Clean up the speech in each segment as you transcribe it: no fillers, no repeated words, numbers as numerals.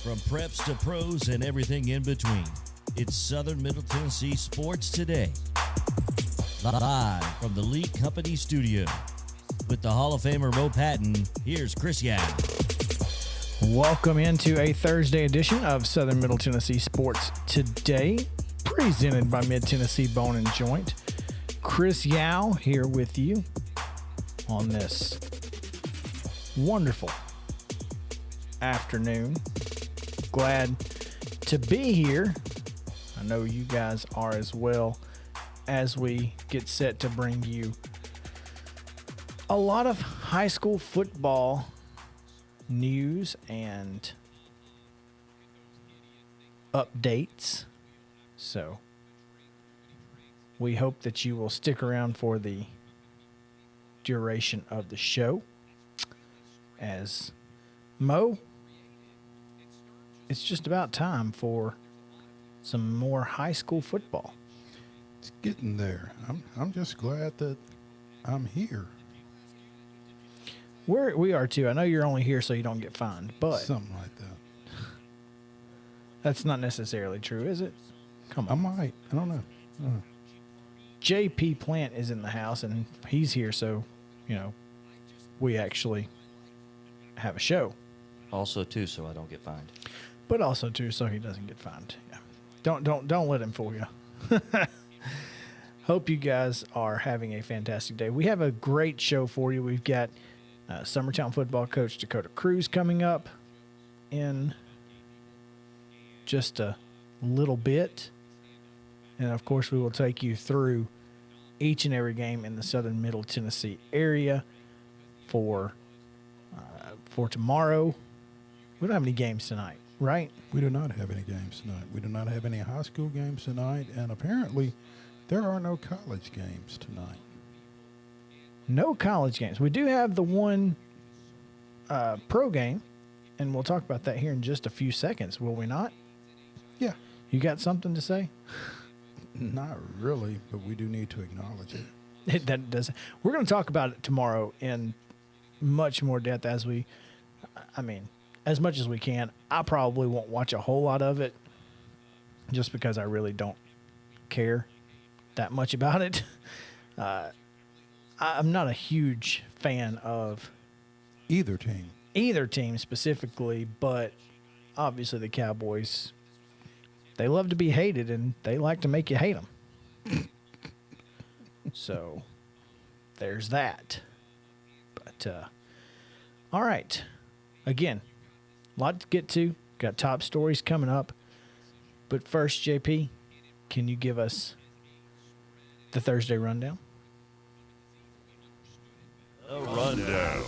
From preps to pros and everything in between, it's Southern Middle Tennessee Sports Today. Live from the Lee Company studio. With the Hall of Famer Mo Patton, here's Chris Yao. Welcome into a Thursday edition of Southern Middle Tennessee Sports Today, presented by Mid-Tennessee Bone and Joint. Chris Yao here with you on this wonderful afternoon. Glad to be here. I know you guys are as well, as we get set to bring you a lot of high school football news and updates. So we hope that you will stick around for the duration of the show. As Mo, it's just about time for some more high school football. It's getting there. I'm just glad that I'm here. We are too. I know you're only here so you don't get fined, but Something like that. that's not necessarily true, is it? Come I on. might. I don't know. JP Plant is in the house and he's here, so we actually have a show. Also, too, so I don't get fined. But also too, so he doesn't get fined. Yeah. Don't let him fool you. Hope you guys are having a fantastic day. We have a great show for you. We've got Summertown football coach Dakota Cruz coming up in just a little bit. And of course, we will take you through each and every game in the Southern Middle Tennessee area for tomorrow. We don't have any games tonight, right? We do not have any games tonight. We do not have any high school games tonight. And apparently, there are no college games tonight. No college games. We do have the one pro game, and we'll talk about that here in just a few seconds, will we not? Yeah. You got something to say? Not really, but we do need to acknowledge it. That does. We're going to talk about it tomorrow in much more depth as much as we can. I probably won't watch a whole lot of it just because I really don't care that much about it. I'm not a huge fan of Either team. Specifically, but obviously the Cowboys, they love to be hated and they like to make you hate them. So there's that. But all right. Again, a lot to get to. Got top stories coming up. But first, JP, can you give us the Thursday rundown? A rundown.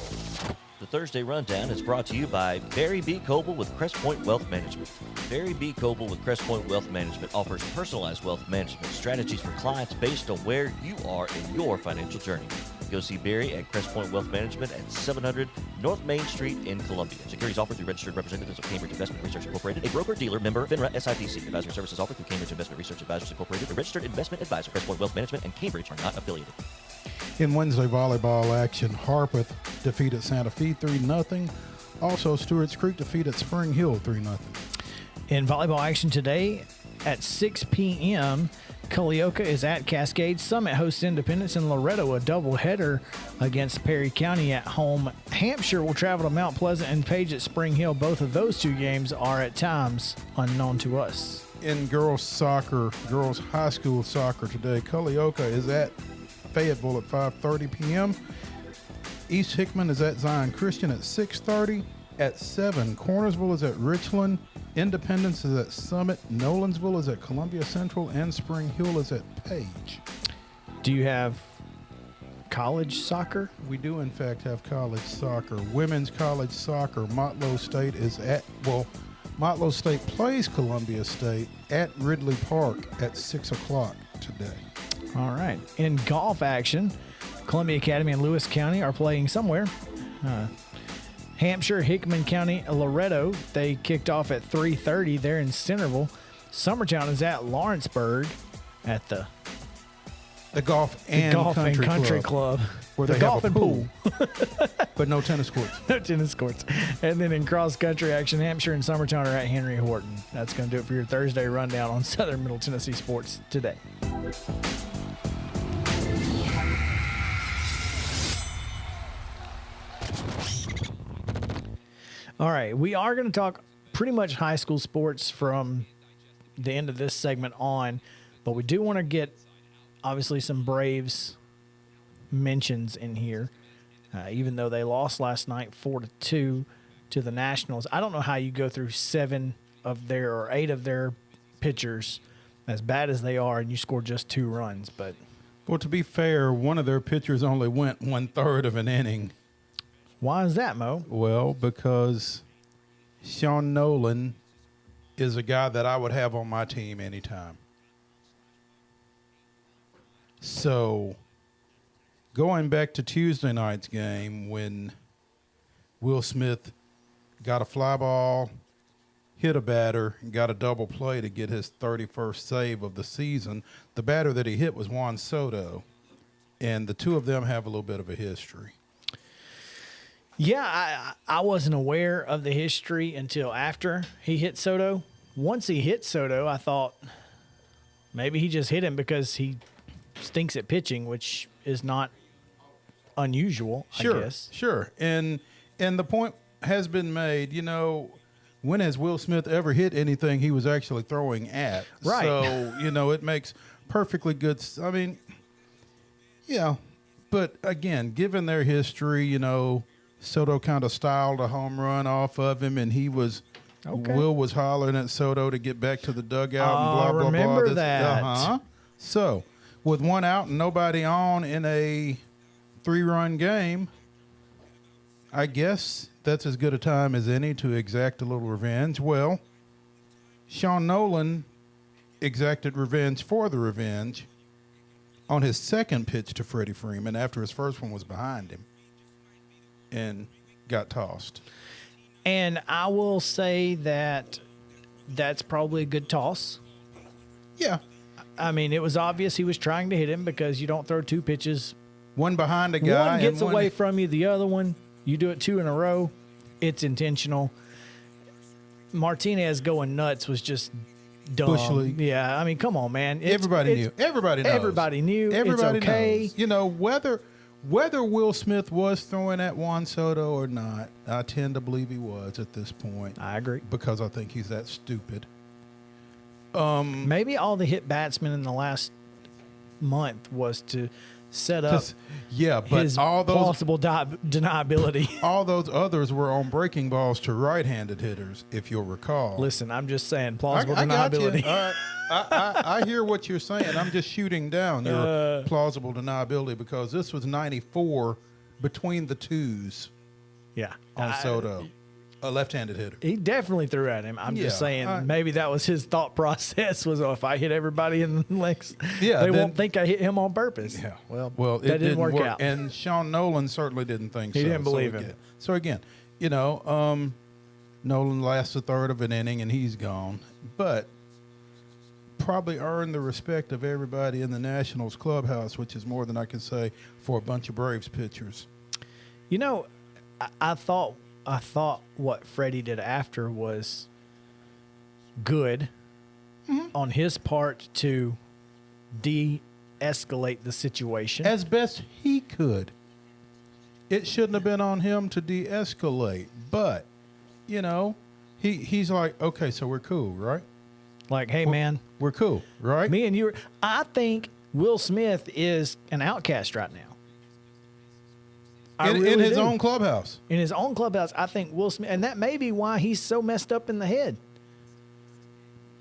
The Thursday Rundown is brought to you by Barry B. Coble with Crest Point Wealth Management. Barry B. Coble with Crest Point Wealth Management offers personalized wealth management strategies for clients based on where you are in your financial journey. Go see Barry at Crest Point Wealth Management at 700 North Main Street in Columbia. Securities offered through registered representatives of Cambridge Investment Research Incorporated, a broker-dealer member FINRA SIPC. Advisory services offered through Cambridge Investment Research Advisors Incorporated, a registered investment advisor. Crest Point Wealth Management and Cambridge are not affiliated. In Wednesday volleyball action, Harpeth defeated Santa Fe 3-0. Also, Stewart's Creek defeated Spring Hill 3-0. In volleyball action today at 6 p.m., Culleoka is at Cascade. Summit hosts Independence, and Loretto a doubleheader against Perry County at home. Hampshire will travel to Mount Pleasant and Page at Spring Hill. Both of those two games are at times unknown to us. In girls high school soccer today, Culleoka is at Fayetteville at 5:30 p.m. East Hickman is at Zion Christian at 6:30. At 7, Cornersville is at Richland. Independence is at Summit. Nolensville is at Columbia Central. And Spring Hill is at Page. Do you have college soccer? We do, in fact, have college soccer. Women's college soccer. Motlow State plays Columbia State at Ridley Park at 6 o'clock today. All right. In golf action, Columbia Academy and Lewis County are playing somewhere. Hampshire, Hickman County, Loretto, they kicked off at 3:30 there in Centerville. Summertown is at Lawrenceburg at the The golf The and golf country, and country club, club. where the they golf have and a pool, but no tennis courts. No tennis courts. And then in cross country action, Hampshire and Summertown are at Henry Horton. That's going to do it for your Thursday rundown on Southern Middle Tennessee Sports today. All right, we are going to talk pretty much high school sports from the end of this segment on, but we do want to get obviously some Braves mentions in here. Even though they lost last night 4-2 to the Nationals. I don't know how you go through 8 of their pitchers, as bad as they are, and you score just 2 runs. But Well, to be fair, one of their pitchers only went 1/3 of an inning. why is that, Mo? Well, because Sean Nolan is a guy that I would have on my team anytime. So, going back to Tuesday night's game when Will Smith got a fly ball, hit a batter, and got a double play to get his 31st save of the season, the batter that he hit was Juan Soto, and the two of them have a little bit of a history. Yeah, I wasn't aware of the history until after he hit Soto. Once he hit Soto, I thought maybe he just hit him because he stinks at pitching, which is not unusual, I guess. Sure. And the point has been made, when has Will Smith ever hit anything he was actually throwing at? Right. So, it makes perfectly good. I mean, yeah. But again, given their history, Soto kind of styled a home run off of him, and Will was hollering at Soto to get back to the dugout and blah, blah, blah. Remember that. Uh-huh. So, with one out and nobody on in a 3-run game, I guess that's as good a time as any to exact a little revenge. Well, Sean Nolan exacted revenge for the revenge on his second pitch to Freddie Freeman after his first one was behind him and got tossed. And I will say that that's probably a good toss. Yeah. I mean, it was obvious he was trying to hit him because you don't throw 2 pitches. One behind a guy. One gets and away from you, the other one, you do it 2 in a row. It's intentional. Martinez going nuts was just dumb. Bush League. Yeah, I mean, come on, man. Everybody knew. Everybody knows. Everybody knew. Everybody it's okay. knows. Whether Will Smith was throwing at Juan Soto or not, I tend to believe he was at this point. I agree. Because I think he's that stupid. Maybe all the hit batsmen in the last month was to set up but his all those plausible deniability. all those others were on breaking balls to right-handed hitters, if you'll recall. Listen, I'm just saying plausible I got you. deniability. All right. I hear what you're saying. I'm just shooting down your plausible deniability because this was 94 between the twos Yeah. on Soto, a left-handed hitter. He definitely threw at him. I'm just saying maybe that was his thought process was, if I hit everybody in the legs, they won't think I hit him on purpose. Yeah. Well, that didn't work out. And Sean Nolan certainly didn't think so. He didn't believe him. So again, Nolan lasts a third of an inning and he's gone. But probably earned the respect of everybody in the Nationals clubhouse, which is more than I can say for a bunch of Braves pitchers. I thought what Freddie did after was good on his part to de-escalate the situation. As best he could. It shouldn't have been on him to de-escalate. But, he's like, okay, so we're cool, right? Like, hey, man. We're cool, right? Me and you. I think Will Smith is an outcast right now. In his own clubhouse. In his own clubhouse, I think Will Smith, and that may be why he's so messed up in the head,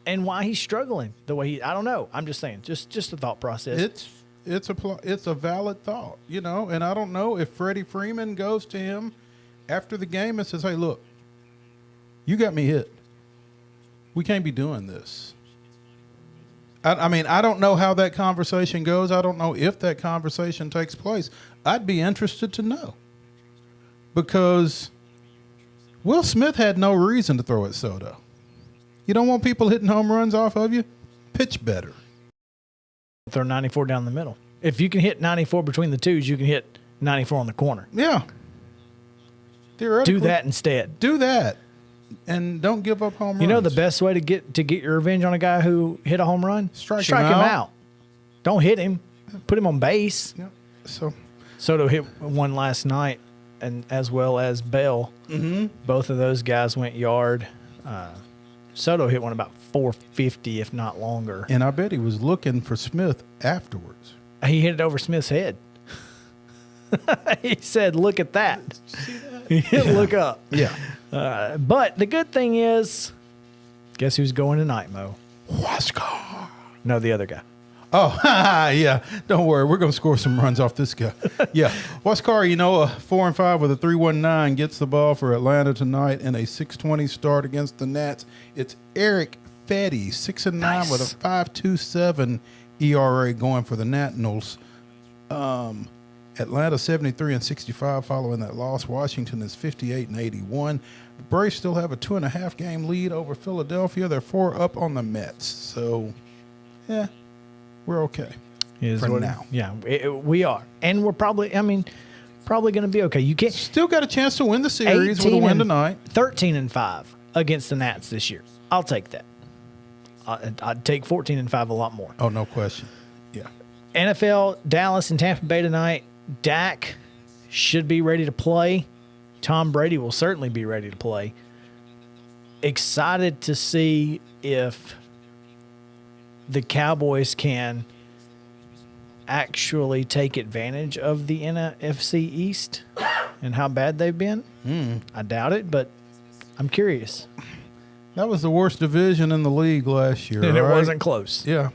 and why he's struggling the way I don't know. I'm just saying, just a thought process. It's a valid thought, and I don't know if Freddie Freeman goes to him after the game and says, "Hey, look, you got me hit. We can't be doing this." I mean, I don't know how that conversation goes. I don't know if that conversation takes place. I'd be interested to know. Because Will Smith had no reason to throw at Soto. You don't want people hitting home runs off of you? Pitch better. Throw 94 down the middle. If you can hit 94 between the twos, you can hit 94 on the corner. Yeah. Theoretically, Do that instead. Do that, and don't give up home runs. You know the best way to get your revenge on a guy who hit a home run? Strike him him out. out. Don't hit him. Put him on base. Yeah. So Soto hit one last night, and as well as Bell. Mm-hmm. Both of those guys went yard. Soto hit one about 450, if not longer. and I bet he was looking for Smith afterwards. He hit it over Smith's head. He said, "Look at that." He didn't look up. Yeah. But the good thing is, guess who's going tonight, Mo? Huascar. No, the other guy. Oh, yeah. Don't worry. We're going to score some runs off this guy. Yeah. Huascar, 4-5 with a 3.19 gets the ball for Atlanta tonight in a 6:20 start against the Nats. It's Eric Fetty, 6-9 with a 5.27 ERA going for the Nationals. Atlanta 73-65 following that loss. Washington is 58-81. The Braves still have a 2.5 game lead over Philadelphia. They're 4 up on the Mets. So, yeah, we're okay. Is For what- now. Yeah, we are. And we're probably going to be okay. You can't. Still got a chance to win the series with a 18 win and- tonight. 13-5 against the Nats this year. I'll take that. I'd take 14-5 a lot more. Oh, no question. Yeah. NFL, Dallas and Tampa Bay tonight. Dak should be ready to play. Tom Brady will certainly be ready to play. Excited to see if the Cowboys can actually take advantage of the NFC East and how bad they've been. I doubt it, but I'm curious. That was the worst division in the league last year. And it right? wasn't close. Yeah.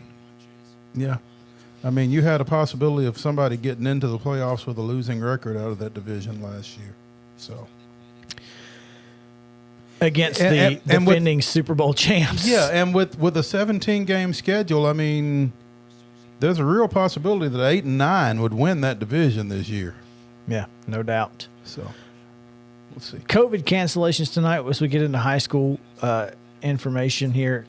Yeah. I mean, you had a possibility of somebody getting into the playoffs with a losing record out of that division last year. So, Against the And with- defending Super Bowl champs. yeah, and with a 17-game schedule, I mean, there's a real possibility that 8 and 9 would win that division this year. Yeah, no doubt. So, we'll see. COVID cancellations tonight as we get into high school information here.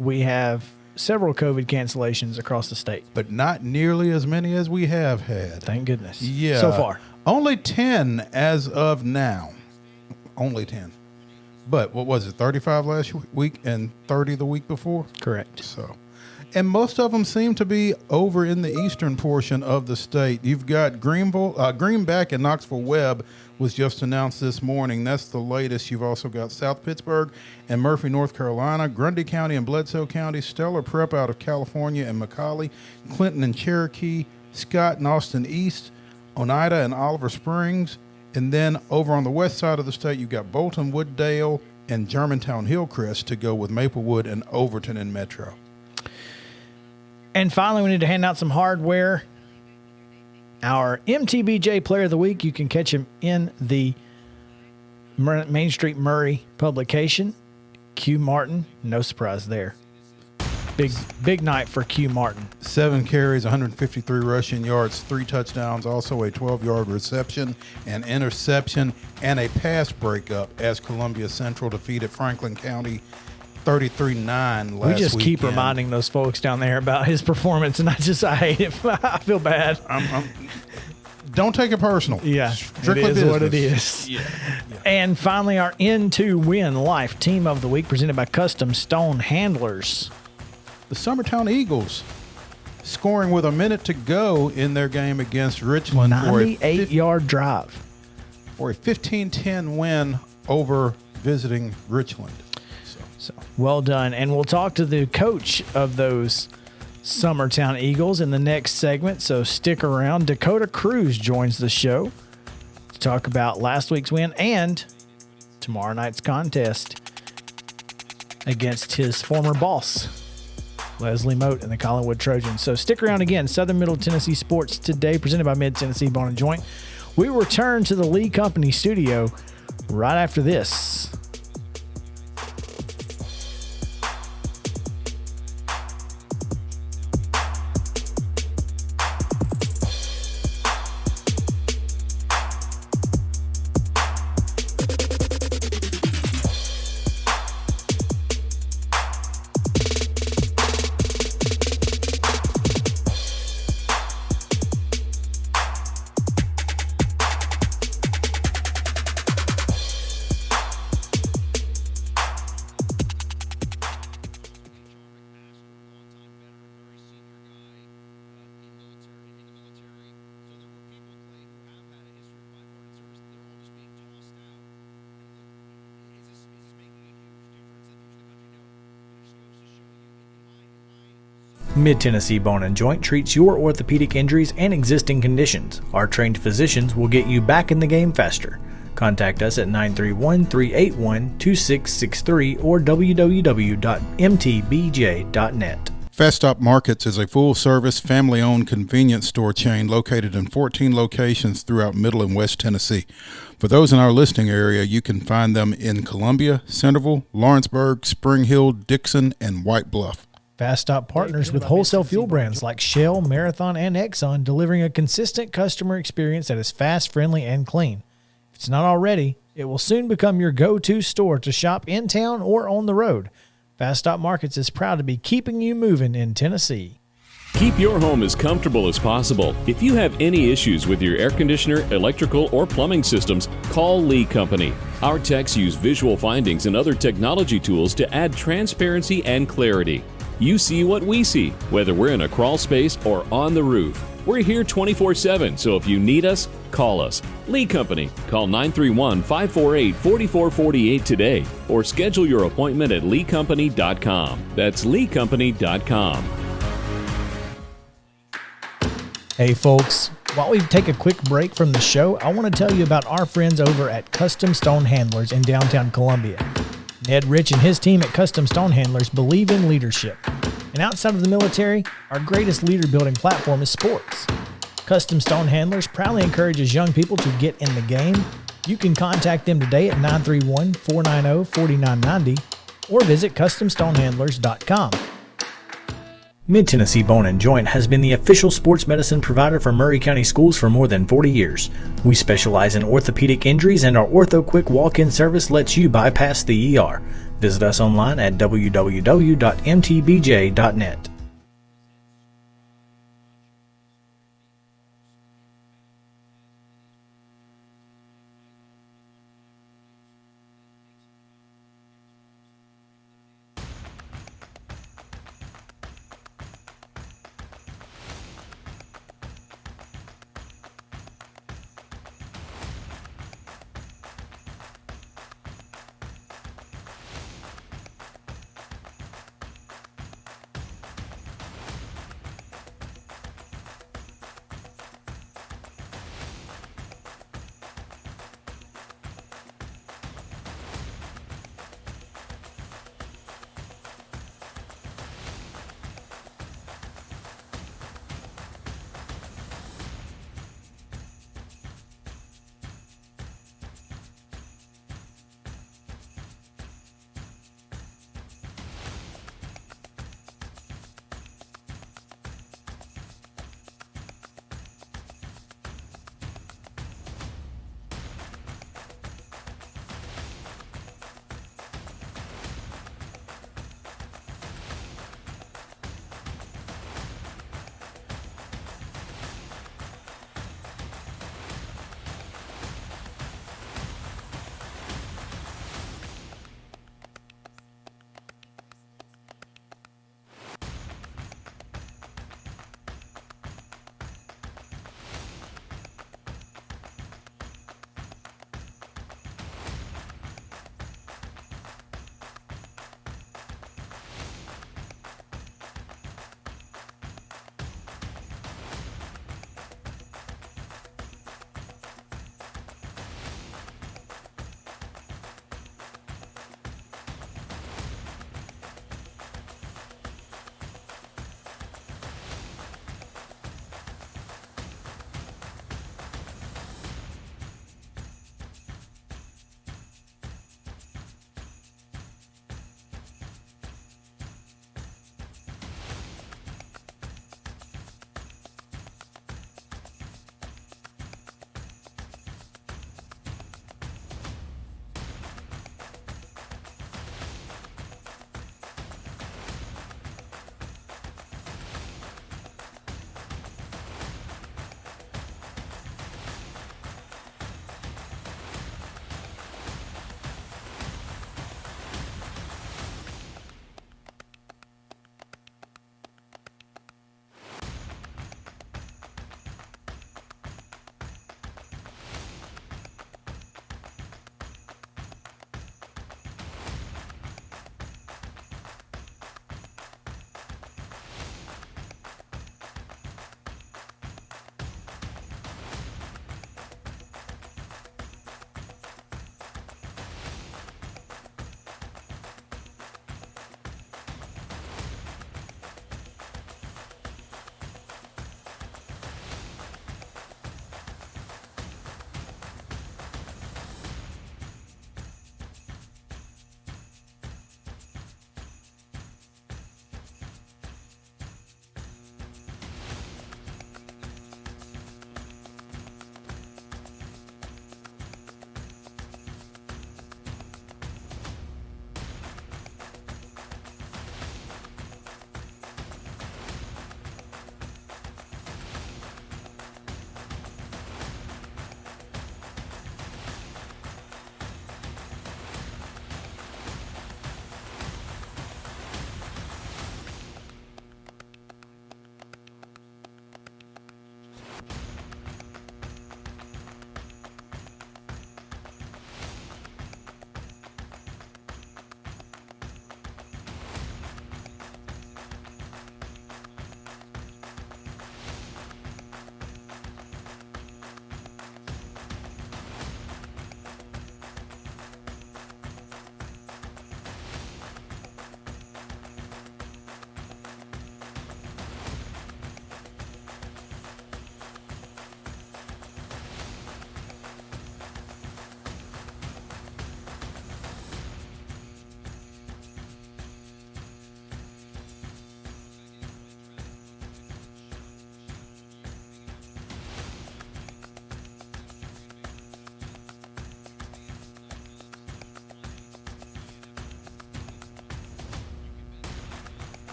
We have several COVID cancellations across the state. But not nearly as many as we have had. Thank goodness. Yeah. So far. Only 10 as of now. Only 10. But what was it, 35 last week and 30 the week before? Correct. So, and most of them seem to be over in the eastern portion of the state. You've got Greenback and Knoxville Webb was just announced this morning. That's the latest. You've also got South Pittsburgh and Murphy, North Carolina, Grundy County and Bledsoe County, Stellar Prep out of California and McCallie, Clinton and Cherokee, Scott and Austin East, Oneida and Oliver Springs. And then over on the west side of the state, you've got Bolton, Wooddale, and Germantown Hillcrest to go with Maplewood and Overton and Metro. And finally, we need to hand out some hardware. Our MTBJ Player of the Week, you can catch him in the Main Street Murray publication. Q Martin, no surprise there. Big night for Q Martin. 7 carries, 153 rushing yards, 3 touchdowns, also a 12-yard reception, an interception, and a pass breakup as Columbia Central defeated Franklin County 33-9 last We just keep weekend. reminding those folks down there about his performance, and I hate it. I feel bad. Don't take it personal. Yeah, Strictly it is business. what it is. And finally, our N2 Win Life Team of the Week presented by Custom Stone Handlers. The Summertown Eagles scoring with a minute to go in their game against Richland for a 98-yard drive. for a 15-10 win over visiting Richland. So well done. And we'll talk to the coach of those Summertown Eagles in the next segment. So stick around. Dakota Cruz joins the show to talk about last week's win and tomorrow night's contest against his former boss, Leslie Moat and the Collinwood Trojans. So stick around again. Southern Middle Tennessee Sports Today, presented by Mid-Tennessee Bone and Joint. We return to the Lee Company studio right after this. Mid-Tennessee Bone and Joint treats your orthopedic injuries and existing conditions. Our trained physicians will get you back in the game faster. Contact us at 931-381-2663 or www.mtbj.net. Fast Stop Markets is a full-service, family-owned convenience store chain located in 14 locations throughout Middle and West Tennessee. For those in our listening area, you can find them in Columbia, Centerville, Lawrenceburg, Spring Hill, Dixon, and White Bluff. Fast Stop partners with wholesale fuel brands like Shell, Marathon, and Exxon, delivering a consistent customer experience that is fast, friendly, and clean. If it's not already, it will soon become your go-to store to shop in town or on the road. Fast Stop Markets is proud to be keeping you moving in Tennessee. Keep your home as comfortable as possible. If you have any issues with your air conditioner, electrical, or plumbing systems, call Lee Company. Our techs use visual findings and other technology tools to add transparency and clarity. You see what we see, whether we're in a crawl space or on the roof. We're here 24/7, so if you need us, call us. Lee Company. Call 931-548-4448 today or schedule your appointment at leecompany.com. That's leecompany.com. Hey folks, while we take a quick break from the show, I want to tell you about our friends over at Custom Stone Handlers in downtown Columbia. Ned Rich and his team at Custom Stone Handlers believe in leadership. And outside of the military, our greatest leader building platform is sports. Custom Stone Handlers proudly encourages young people to get in the game. You can contact them today at 931-490-4990 or visit CustomStonehandlers.com. Mid-Tennessee Bone and Joint has been the official sports medicine provider for Maury County Schools for more than 40 years. We specialize in orthopedic injuries, and our Ortho Quick walk-in service lets you bypass the ER. Visit us online at www.mtbj.net.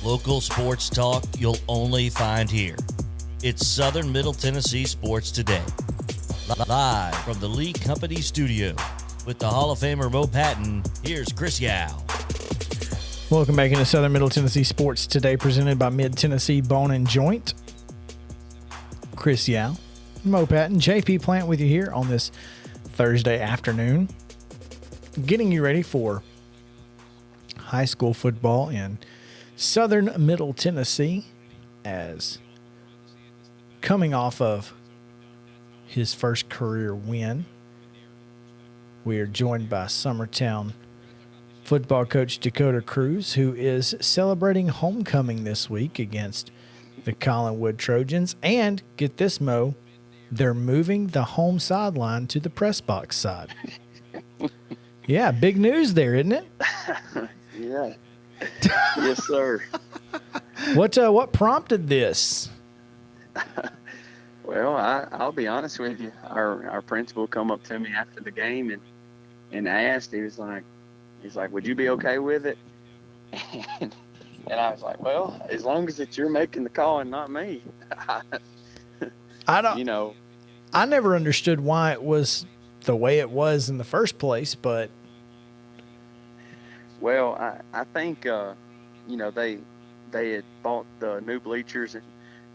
Local sports talk you'll only find here. It's Southern Middle Tennessee Sports Today. Live from the Lee Company studio with the Hall of Famer Mo Patton, here's Chris Yao. Welcome back into Southern Middle Tennessee Sports Today, presented by Mid-Tennessee Bone and Joint. Chris Yao, Mo Patton, JP Plant with you here on this Thursday afternoon, getting you ready for high school football in Southern Middle Tennessee, as coming off of his first career win, we are joined by Summertown football coach Dakota Cruz, who is celebrating homecoming this week against the Collinwood Trojans. And get this, Mo, they're moving the home sideline to the press box side. Yeah, big news there, isn't it? Yeah. Yes, sir. What prompted this? Well, I'll be honest with you. Our principal come up to me after the game and asked. He was like, "Would you be okay with it?" And I was like, "Well, as long as it's you're making the call and not me." I don't. You know, I never understood why it was the way it was in the first place, but well, I think they had bought the new bleachers and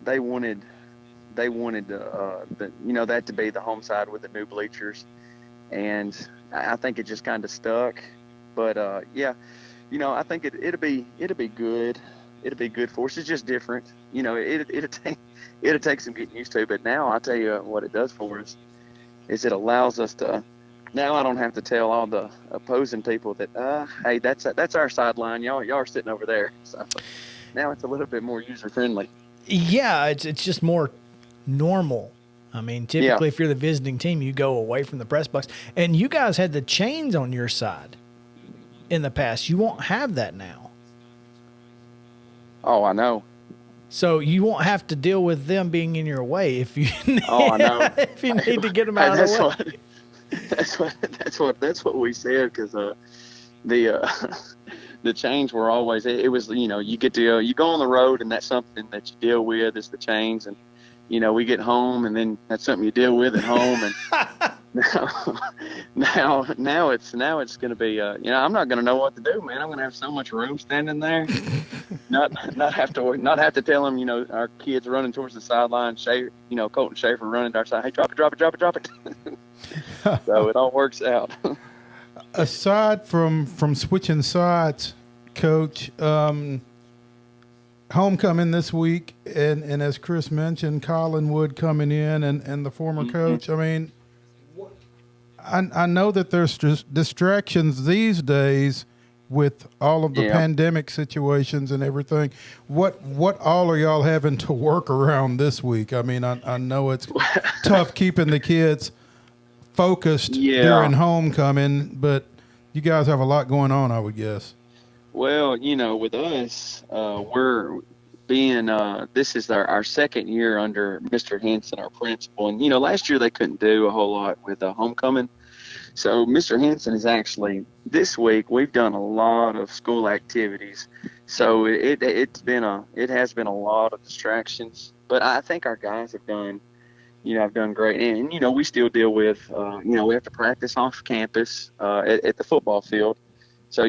they wanted that to be the home side with the new bleachers, and I think it just kind of stuck. But yeah, I think it'll be good. It'll be good for us. It's just different. It'll take some getting used to. But now I'll tell you what it does for us is it allows us to. Now I don't have to tell all the opposing people that hey, that's our sideline. Y'all are sitting over there. So now it's a little bit more user friendly. Yeah, it's just more normal. I mean, typically if you're the visiting team, you go away from the press box. And you guys had the chains on your side in the past. You won't have that now. Oh, I know. So you won't have to deal with them being in your way if you I know. if you need to get them out of the way. That's what we said, because the chains were always, it was, you get to you go on the road and that's something that you deal with is the chains, and we get home and then that's something you deal with at home, and now it's going to be I'm not going to know what to do, man. I'm going to have so much room standing there, not have to tell them, our kids running towards the sideline, Colton Schaefer running to our side, hey, drop it. So it all works out. Aside from switching sides, Coach, homecoming this week, and as Chris mentioned, Collinwood coming in and the former coach. I mean, I know that there's just distractions these days with all of the pandemic situations and everything. What all are y'all having to work around this week? I mean, I know it's tough keeping the kids focused during homecoming, but you guys have a lot going on, I would guess. Well, with us, we're being this is our second year under Mr. Henson, our principal, and last year they couldn't do a whole lot with homecoming. So Mr. Henson is actually, this week we've done a lot of school activities. So it has been a lot of distractions, but I think our guys have done great. And, we still deal with, we have to practice off campus at the football field. So,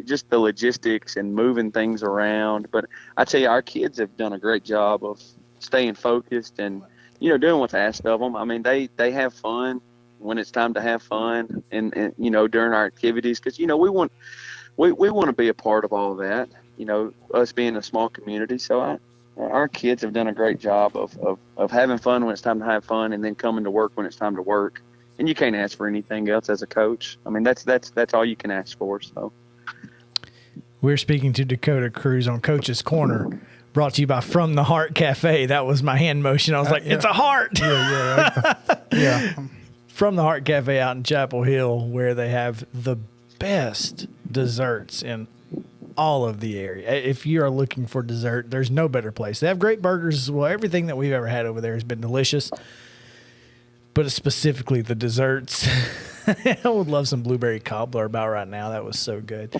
just the logistics and moving things around. But I tell you, our kids have done a great job of staying focused and, doing what's asked of them. I mean, they have fun when it's time to have fun and during our activities, because, we want to be a part of all of that, us being a small community. So our kids have done a great job of having fun when it's time to have fun, and then coming to work when it's time to work. And you can't ask for anything else as a coach. I mean, that's all you can ask for. So we're speaking to Dakota Cruz on Coach's Corner, brought to you by From the Heart Cafe. That was my hand motion. I was like, it's a heart. Yeah. From the Heart Cafe out in Chapel Hill, where they have the best desserts in all of the area. If you are looking for dessert, there's no better place. They have great burgers as well. Everything that we've ever had over there has been delicious, but specifically the desserts. I would love some blueberry cobbler about right now. That was so good.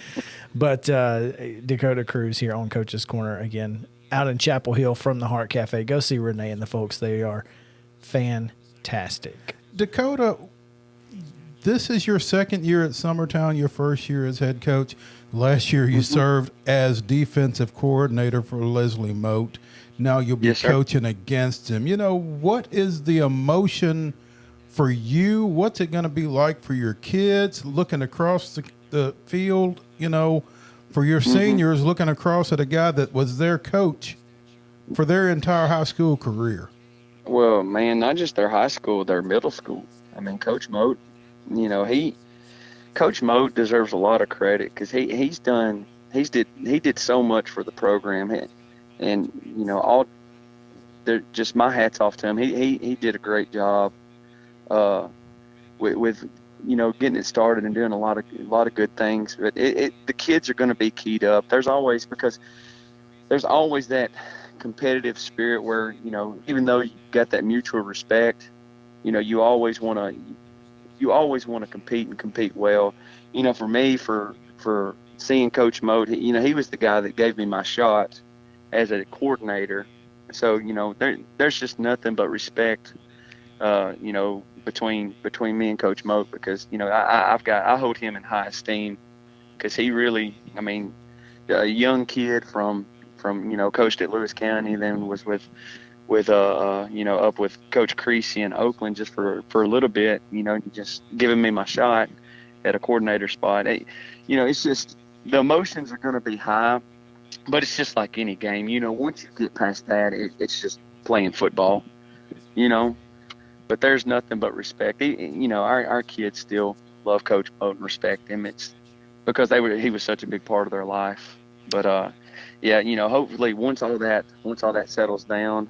But Dakota Cruz here on Coach's Corner again, out in Chapel Hill from the Heart Cafe. Go see Renee and the folks. They are fantastic. Dakota, this is your second year at Summertown, your first year as head coach. Last year you served as defensive coordinator for Leslie Moat. Now you'll be coaching against him. You know, what is the emotion for you? What's it going to be like for your kids looking across the field, you know, for your seniors looking across at a guy that was their coach for their entire high school career? Well, man, not just their high school, their middle school. I mean, Coach Moat, you know, Coach Moat deserves a lot of credit because he did so much for the program, and you know, just my hat's off to him. He did a great job with you know, getting it started and doing a lot of good things. But the kids are going to be keyed up. There's always that competitive spirit where, you know, even though you got that mutual respect, you know, you always want to compete and compete well. You know, for me, for seeing Coach Moat, you know, he was the guy that gave me my shot as a coordinator. So, you know, there's just nothing but respect, you know, between me and Coach Moat, because, you know, I hold him in high esteem because he really, I mean, a young kid from you know, coached at Lewis County, then was with you know, up with Coach Creasy in Oakland just for a little bit, you know, just giving me my shot at a coordinator spot. You know, it's just, the emotions are going to be high, but it's just like any game. You know, once you get past that, it's just playing football, you know. But there's nothing but respect. You know, our kids still love Coach Moat and respect him. It's because he was such a big part of their life. But yeah, you know, hopefully once all that settles down,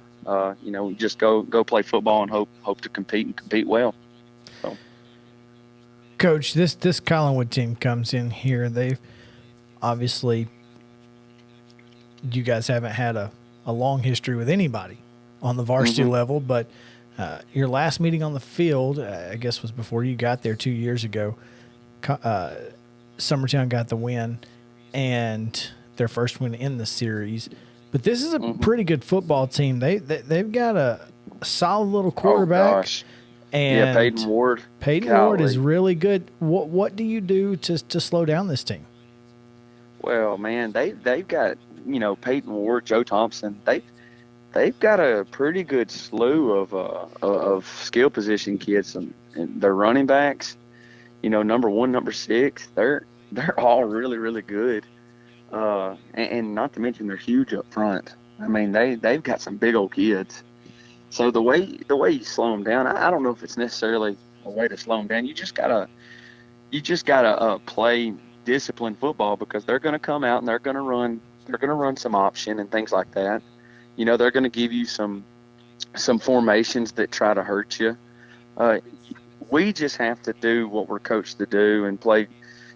you know, just go play football and hope to compete well. So. Coach, this Collinwood team comes in here. They've obviously, you guys haven't had a long history with anybody on the varsity level, but your last meeting on the field, I guess, was before you got there 2 years ago. Summertown got the win and their first win in the series. But this is a pretty good football team. They've got a solid little quarterback. Oh, gosh. And yeah, Peyton Ward. Peyton Ward is really good. What do you do to slow down this team? Well, man, they've got, you know, Peyton Ward, Joe Thompson. They've got a pretty good slew of skill position kids, and their running backs. You know, number 1, number 6. They're all really, really good. And not to mention they're huge up front. I mean, they've got some big old kids. So the way you slow them down, I don't know if it's necessarily a way to slow them down. You just gotta play disciplined football, because they're going to come out and they're going to run some option and things like that. You know, they're going to give you some formations that try to hurt you. We just have to do what we're coached to do and play,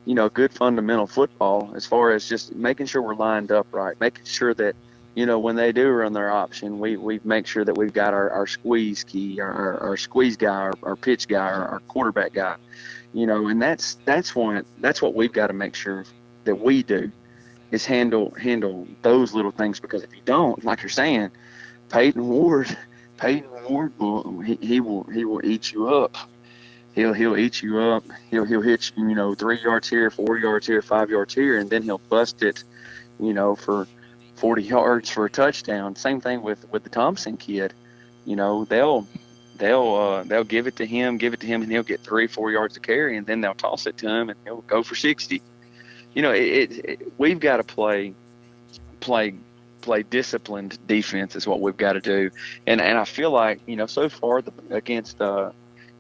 you know, good fundamental football, as far as just making sure we're lined up right, making sure that, you know, when they do run their option, we make sure that we've got our squeeze key, our squeeze guy, our pitch guy, our quarterback guy, you know, and that's what we've got to make sure that we do, is handle those little things. Because if you don't, like you're saying, Peyton Ward he will eat you up. He'll eat you up. He'll hit you, you know, 3 yards here, 4 yards here, 5 yards here, and then he'll bust it, you know, for 40 yards for a touchdown. Same thing with the Thompson kid. You know, they'll give it to him, and he'll get 3-4 yards to carry, and then they'll toss it to him, and he'll go for 60. You know, we've got to play disciplined defense is what we've got to do. And I feel like, you know, so far against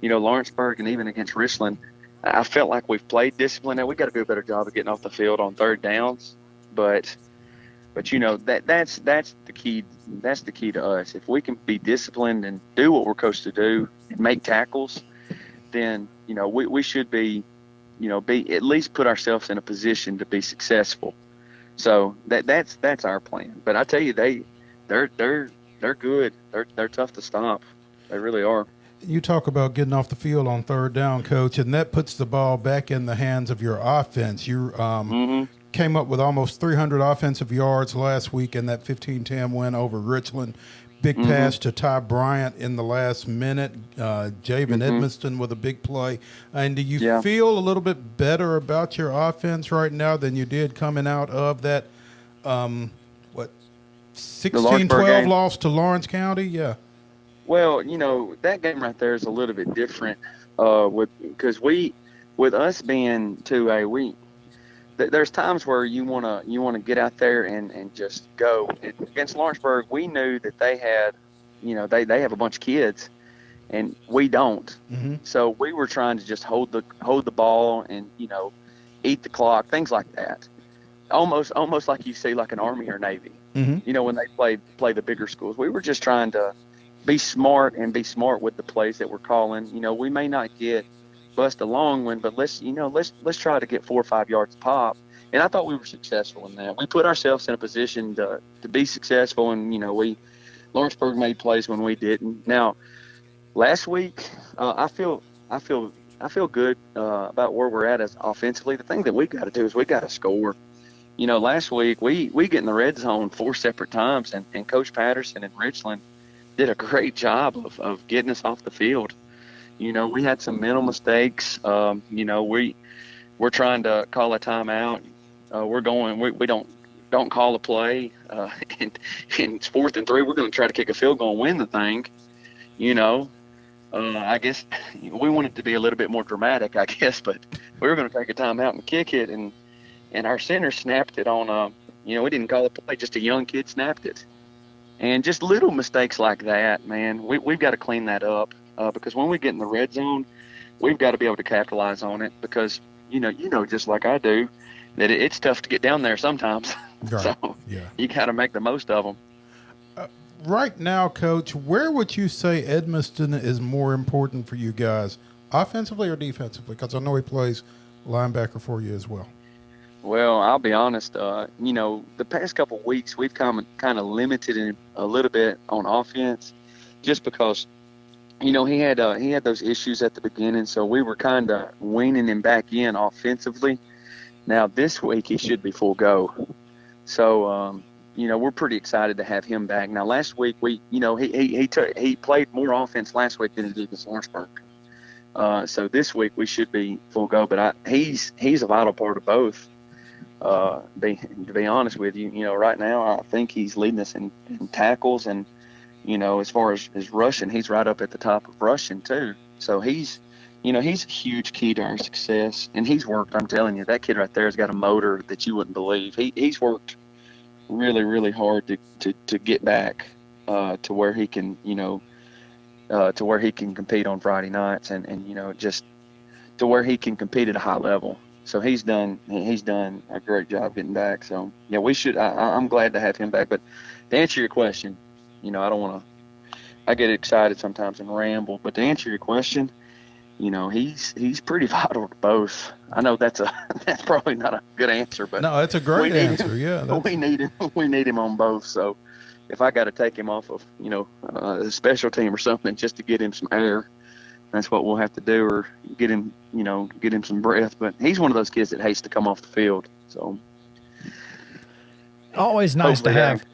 you know, Lawrenceburg and even against Richland, I felt like we've played discipline. Now we got to do a better job of getting off the field on third downs, but you know, that's the key. That's the key to us. If we can be disciplined and do what we're coached to do and make tackles, then, you know, we should be, you know, at least put ourselves in a position to be successful. So that's our plan. But I tell you, they're good. They're tough to stop. They really are. You talk about getting off the field on third down, Coach, and that puts the ball back in the hands of your offense. You came up with almost 300 offensive yards last week in that 15-10 win over Richland. Big pass to Ty Bryant in the last minute. Javen Edmiston with a big play. And do you feel a little bit better about your offense right now than you did coming out of that, 16-12 loss to Lawrence County? Yeah. Well, that game right there is a little bit different because with us being 2A, there's times where you wanna get out there and just go. And against Lawrenceburg, we knew that they had, they have a bunch of kids, and we don't. So we were trying to just hold the ball and eat the clock, things like that. Almost like you see like an Army or Navy. When they play the bigger schools, we were just trying to be smart with the plays that we're calling. We may not bust a long one, but let's try to get 4 or 5 yards pop. And I thought we were successful in that. We put ourselves in a position to be successful, and Lawrenceburg made plays when we didn't. Now, last week, I feel good about where we're at as offensively. The thing that we got to do is we got to score. Last week we get in the red zone 4 separate times, and Coach Patterson and Richland did a great job of getting us off the field. We had some mental mistakes. We're trying to call a timeout. We don't call a play. And it's 4th and 3. We're going to try to kick a field goal and win the thing. I guess we wanted to be a little bit more dramatic, but we were going to take a timeout and kick it, and our center snapped it on we didn't call a play, just a young kid snapped it. And just little mistakes like that, man, we've got to clean that up because when we get in the red zone, we've got to be able to capitalize on it because, just like I do, that it's tough to get down there sometimes. Right. So you got to make the most of them. Right now, Coach, where would you say Edmiston is more important for you guys, offensively or defensively? Because I know he plays linebacker for you as well. Well, I'll be honest. The past couple of weeks we've kind of limited him a little bit on offense, just because, he had those issues at the beginning, so we were kind of weaning him back in offensively. Now this week he should be full go, so we're pretty excited to have him back. Now last week he played more offense last week than he did against Lawrenceburg. So this week we should be full go, but he's a vital part of both. To be honest with you, right now I think he's leading us in tackles, and as far as rushing, he's right up at the top of rushing too. So he's a huge key to our success, and he's worked. I'm telling you, that kid right there has got a motor that you wouldn't believe. He's worked really, really hard to get back to where he can compete on Friday nights, and just to where he can compete at a high level. So he's done a great job getting back. So yeah, we should. I'm glad to have him back. But to answer your question, I don't want to. I get excited sometimes and ramble. But to answer your question, he's pretty vital to both. I know that's probably not a good answer, but no, that's a great answer. Yeah, we need him. We need him on both. So if I got to take him off of a special team or something just to get him some air, that's what we'll have to do, or get him some breath. But he's one of those kids that hates to come off the field. So always nice to have.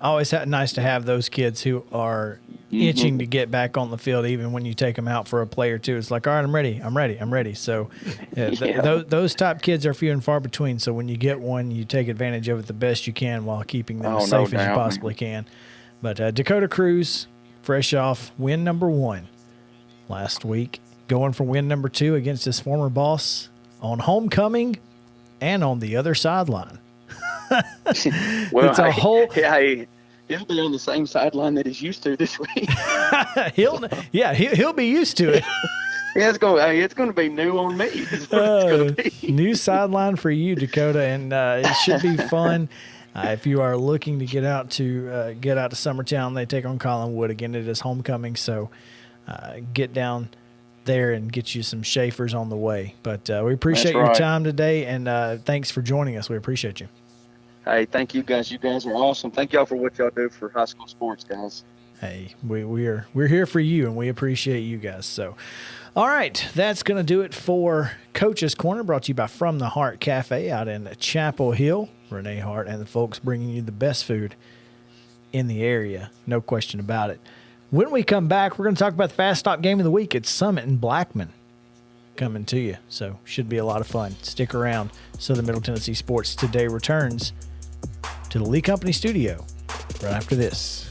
Nice to have those kids who are itching to get back on the field, even when you take them out for a play or two. It's like, all right, I'm ready. So those top kids are few and far between. So when you get one, you take advantage of it the best you can while keeping them as safe as you possibly can. But Dakota Cruz, fresh off win number 1 last week, going for win number 2 against his former boss on homecoming and on the other sideline. Well, he'll be on the same sideline that he's used to this week. he'll be used to it. Yeah, it's going to be new on me. It's gonna be. New sideline for you, Dakota, and it should be fun. If you are looking to get out to Summertown, they take on Collinwood again. It is homecoming, so get down there and get you some Schaefers on the way. But we appreciate your time today, and thanks for joining us. We appreciate you. Hey, thank you guys. You guys are awesome. Thank y'all for what y'all do for high school sports, guys. Hey, we're here for you, and we appreciate you guys. So, all right, that's going to do it for Coach's Corner, brought to you by From the Heart Cafe out in Chapel Hill. Renee Hart and the folks bringing you the best food in the area, no question about it. When we come back, we're going to talk about the Fast Stop Game of the Week. It's Summit and Blackman coming to you, so should be a lot of fun. Stick around. Southern Middle Tennessee Sports Today returns to the Lee Company studio right after this.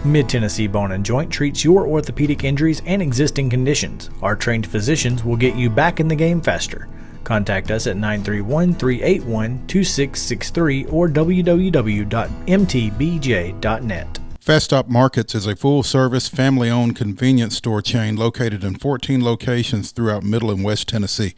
Mid-Tennessee Bone and Joint treats your orthopedic injuries and existing conditions. Our trained physicians will get you back in the game faster. Contact us at 931-381-2663 or www.mtbj.net. Fast Stop Markets is a full-service, family-owned convenience store chain located in 14 locations throughout Middle and West Tennessee.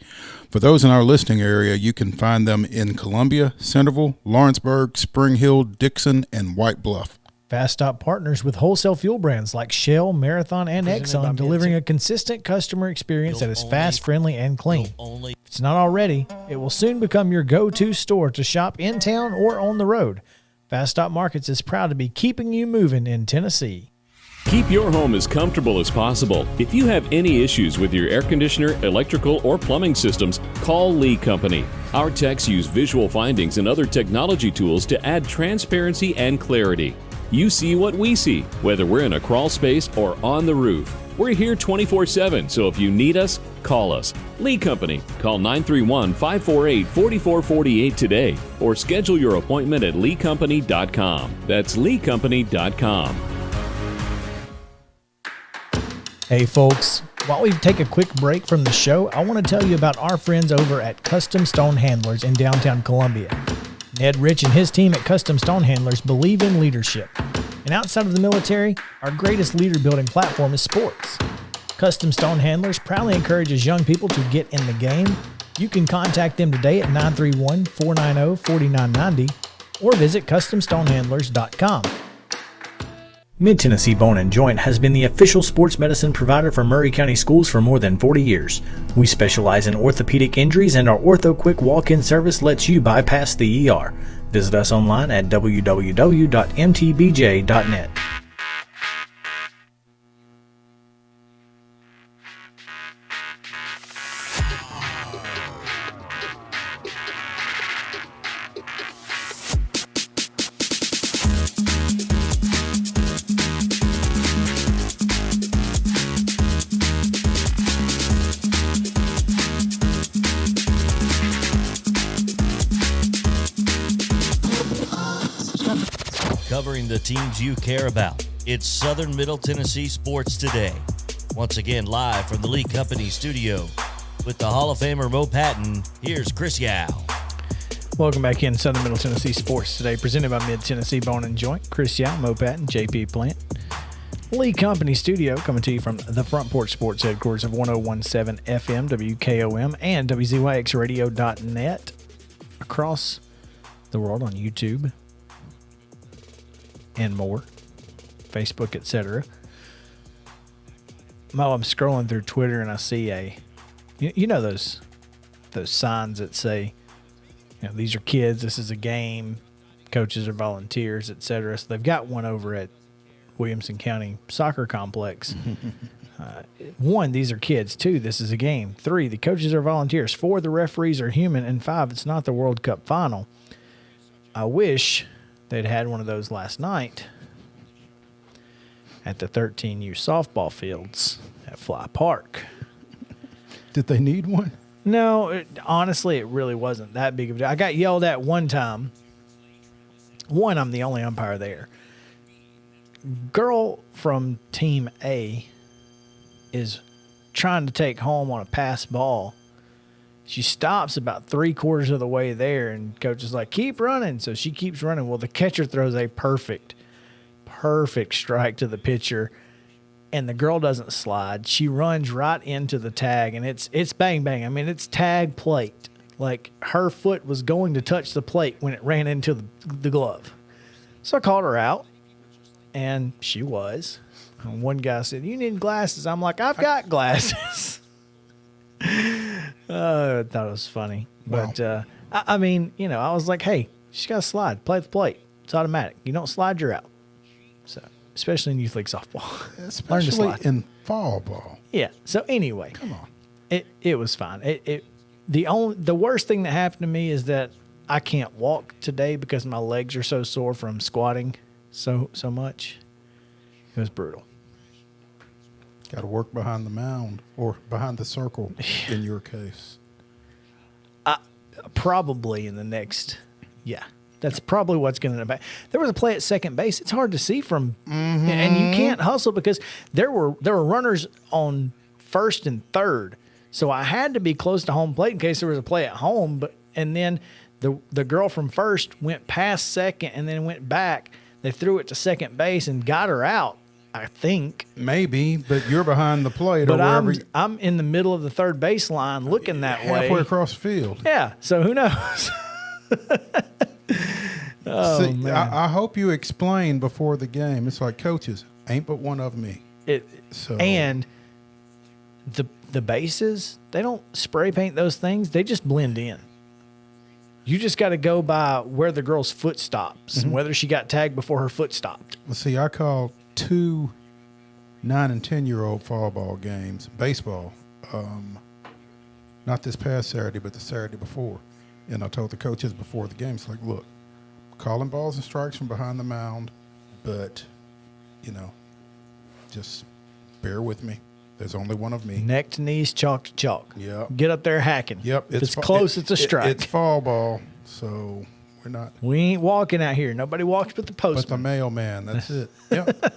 For those in our listening area, you can find them in Columbia, Centerville, Lawrenceburg, Spring Hill, Dixon, and White Bluff. Fast Stop partners with wholesale fuel brands like Shell, Marathon, and Exxon, delivering a consistent customer experience that is fast, friendly, and clean. If it's not already, it will soon become your go-to store to shop in town or on the road. Fast Stop Markets is proud to be keeping you moving in Tennessee. Keep your home as comfortable as possible. If you have any issues with your air conditioner, electrical, or plumbing systems, call Lee Company. Our techs use visual findings and other technology tools to add transparency and clarity. You see what we see, whether we're in a crawl space or on the roof. We're here 24/7, so if you need us, call us. Lee Company. Call 931-548-4448 today or schedule your appointment at leecompany.com. That's leecompany.com. Hey folks, while we take a quick break from the show, I want to tell you about our friends over at Custom Stone Handlers in downtown Columbia. Ned Rich and his team at Custom Stone Handlers believe in leadership. And outside of the military, our greatest leader-building platform is sports. Custom Stone Handlers proudly encourages young people to get in the game. You can contact them today at 931-490-4990 or visit CustomStonehandlers.com. Mid-Tennessee Bone and Joint has been the official sports medicine provider for Maury County Schools for more than 40 years. We specialize in orthopedic injuries, and our Ortho Quick walk-in service lets you bypass the ER. Visit us online at www.mtbj.net. Covering the teams you care about. It's Southern Middle Tennessee Sports Today. Once again, live from the Lee Company studio with the Hall of Famer Mo Patton. Here's Chris Yao. Welcome back in Southern Middle Tennessee Sports Today, presented by Mid-Tennessee Bone and Joint. Chris Yao, Mo Patton, JP Plant. Lee Company studio coming to you from the Front Porch Sports headquarters of 1017 FM, WKOM, and WZYXradio.net across the world on YouTube and more, Facebook, etc. Mo, I'm scrolling through Twitter and I see you know those signs that say, you know, these are kids, this is a game, coaches are volunteers, etc. So they've got one over at Williamson County Soccer Complex. 1, these are kids. 2, this is a game. 3, the coaches are volunteers. 4, the referees are human. And 5, it's not the World Cup final. I wish they'd had one of those last night at the 13U softball fields at Fly Park. Did they need one? No, honestly, it really wasn't that big of a deal. I got yelled at one time. One, I'm the only umpire there. Girl from Team A is trying to take home on a pass ball. She stops about 3/4 of the way there, and coach is like, keep running. So she keeps running. Well, the catcher throws a perfect strike to the pitcher, and the girl doesn't slide. She runs right into the tag, and it's bang, bang. I mean, it's tag plate. Like, her foot was going to touch the plate when it ran into the glove. So I called her out, and she was. And one guy said, you need glasses. I'm like, I've got glasses. I thought it was funny. Wow. But, I mean, you know, I was like, hey, she's got to slide. Play the plate. It's automatic. You don't slide, you're out. So, especially in youth league softball. Learn to Especially slide. in fall ball. Yeah. So, anyway. Come on. It was fine. The worst thing that happened to me is that I can't walk today because my legs are so sore from squatting so much. It was brutal. Got to work behind the mound or behind the circle in your case. Probably in the next, that's probably what's going to happen. There was a play at second base. It's hard to see from, and you can't hustle because there were runners on first and third. So I had to be close to home plate in case there was a play at home. And then the girl from first went past second and then went back. They threw it to second base and got her out, I think. Maybe, but you're behind the plate But or wherever. I'm in the middle of the third base line looking that way. Halfway across the field. Yeah, so who knows? See, I hope you explain before the game. It's like, coaches, ain't but one of me. And the bases, they don't spray paint those things. They just blend in. You just got to go by where the girl's foot stops and whether she got tagged before her foot stopped. Well, see, I called 2 9 and 10-year-old fall ball games, baseball, not this past Saturday, but the Saturday before. And I told the coaches before the game, it's like, look, calling balls and strikes from behind the mound, but, you know, just bear with me. There's only one of me. Neck to knees, chalk to chalk. Yep. Get up there hacking. Yep. If it's close, it's a strike. It's fall ball, so we're not. We ain't walking out here. Nobody walks but the But the postman. mailman, that's it. Yep.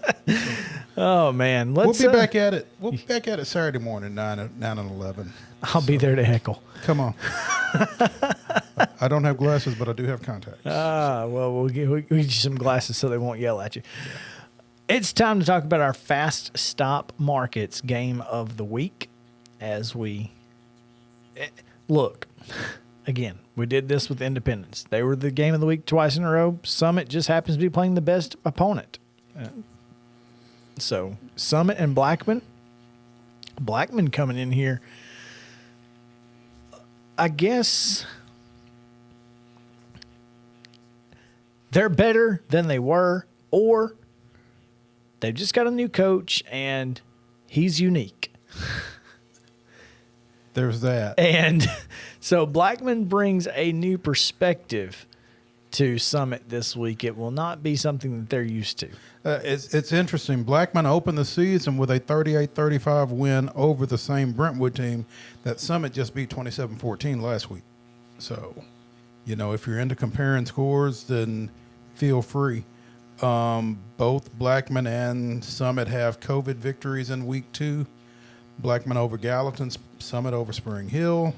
Oh, man. We'll Let's be back at it. We'll be back at it Saturday morning, 9 and 11. I'll be there to heckle. Come on. I don't have glasses, but I do have contacts. Well, we'll get you some glasses so they won't yell at you. Yeah. It's time to talk about our Fast Stop Markets game of the week. As we look, again, we did this with Independence. They were the game of the week twice in a row. Summit just happens to be playing the best opponent. So Summit and Blackman. Blackman coming in here. I guess they're better than they were, or they've just got a new coach and he's unique. There's that. And so Blackman brings a new perspective to Summit this week. It will not be something that they're used to. It's interesting. Blackman opened the season with a 38-35 win over the same Brentwood team that Summit just beat 27-14 last week. So, you know, if you're into comparing scores, then feel free. Both Blackman and Summit have COVID victories in week 2. Blackman over Gallatin, Summit over Spring Hill.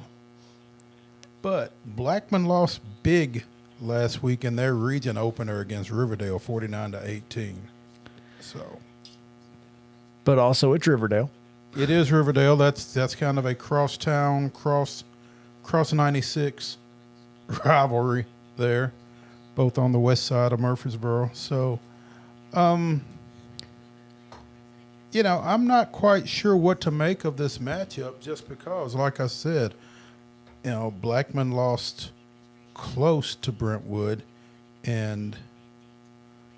But Blackman lost big last week in their region opener against Riverdale, 49-18. So, But also it's Riverdale. it is Riverdale. That's kind of a crosstown, cross 96 rivalry there, both on the west side of Murfreesboro. So, you know, I'm not quite sure what to make of this matchup just because, like I said, you know, Blackman lost close to Brentwood, and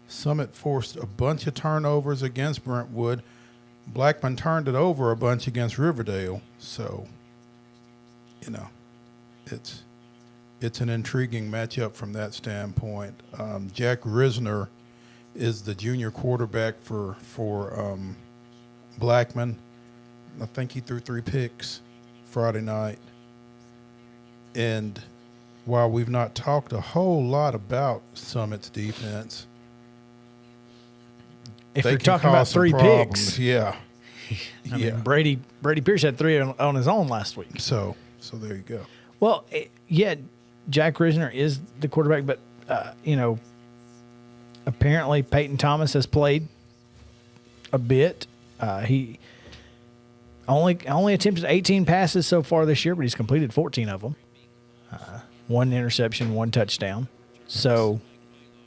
Summit forced a bunch of turnovers against Brentwood. Blackman turned it over a bunch against Riverdale. So, it's an intriguing matchup from that standpoint. Jack Risner is the junior quarterback for Blackman. I think he threw 3 picks Friday night. And while we've not talked a whole lot about Summit's defense, If they you're can talking about cause some 3 problems. picks, Yeah. I mean, Brady Pierce had 3 on his own last week. So there you go. Well, Jack Risner is the quarterback, but apparently Peyton Thomas has played a bit. He only attempted 18 passes so far this year, but he's completed 14 of them. 1 interception, 1 touchdown. So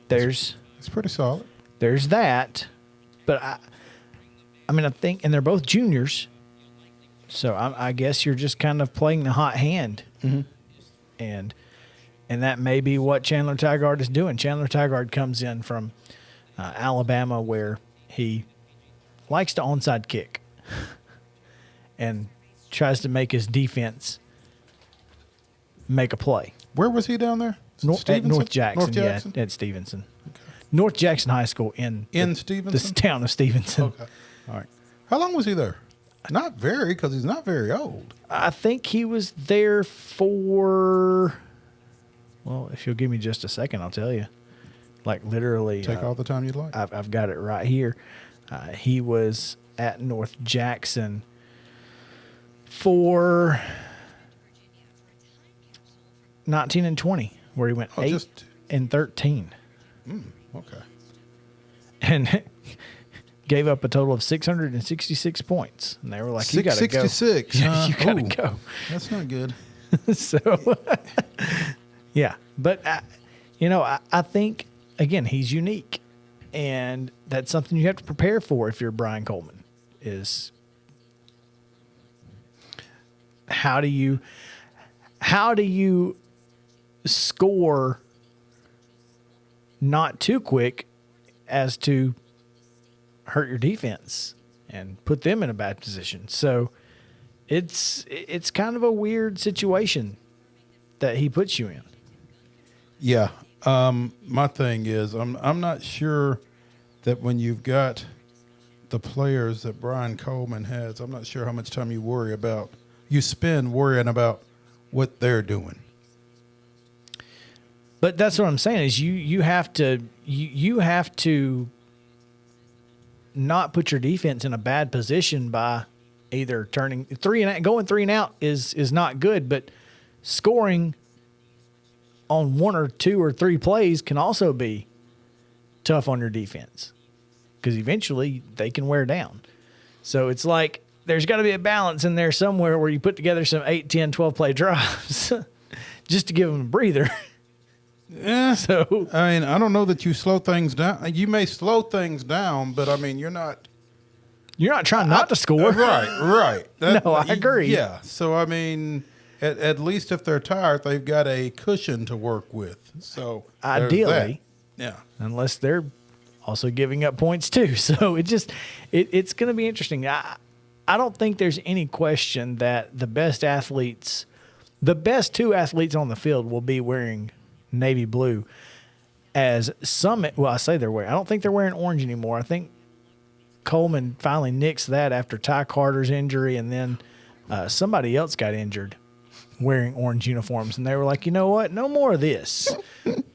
It's pretty solid. there's that. But I think, and they're both juniors, so I guess you're just kind of playing the hot hand, and that may be what Chandler Tygard is doing. Chandler Tygard comes in from Alabama, where he likes to onside kick, and tries to make his defense make a play. Where was he down there? At Stevenson? North Jackson, North Jackson? yeah, at Stevenson. North Jackson High School in Stevenson? this town of Stevenson. Okay. All right. How long was he there? Not very, because he's not very old. I think he was there for, well, if you'll give me just a second, I'll tell you. Like literally. Take all the time you'd like. I've got it right here. He was at North Jackson for 19 and 20, where he went 8 and 13. Okay. And gave up a total of 666 points. And they were like, you got to go. 666. Yeah, you got to Ooh, go. That's not good. So, yeah. But, I think, again, he's unique. And that's something you have to prepare for if you're Brian Coleman, is how do you score not too quick as to hurt your defense and put them in a bad position. So it's kind of a weird situation that he puts you in. Yeah. My thing is, I'm not sure that when you've got the players that Brian Coleman has, I'm not sure how much time you spend worrying about what they're doing. But that's what I'm saying is you have to not put your defense in a bad position by either turning 3 and out, going 3 and out is not good, but scoring on 1 or 2 or 3 plays can also be tough on your defense, because eventually they can wear down. So it's like there's got to be a balance in there somewhere where you put together some 8, 10, 12 play drives just to give them a breather. Yeah. So I mean, I don't know that you slow things down. You may slow things down, but I mean, you're not trying not to score. Right. No, I agree. Yeah. So, I mean, at least if they're tired, they've got a cushion to work with. So, there's Ideally, that. Yeah. unless they're also giving up points too. So it's going to be interesting. I don't think there's any question that the best 2 athletes on the field will be wearing navy blue. As Summit, well, I say they're wearing, I don't think they're wearing orange anymore. I think Coleman finally nixed that after Ty Carter's injury, and then somebody else got injured wearing orange uniforms, and they were like, you know what? No more of this.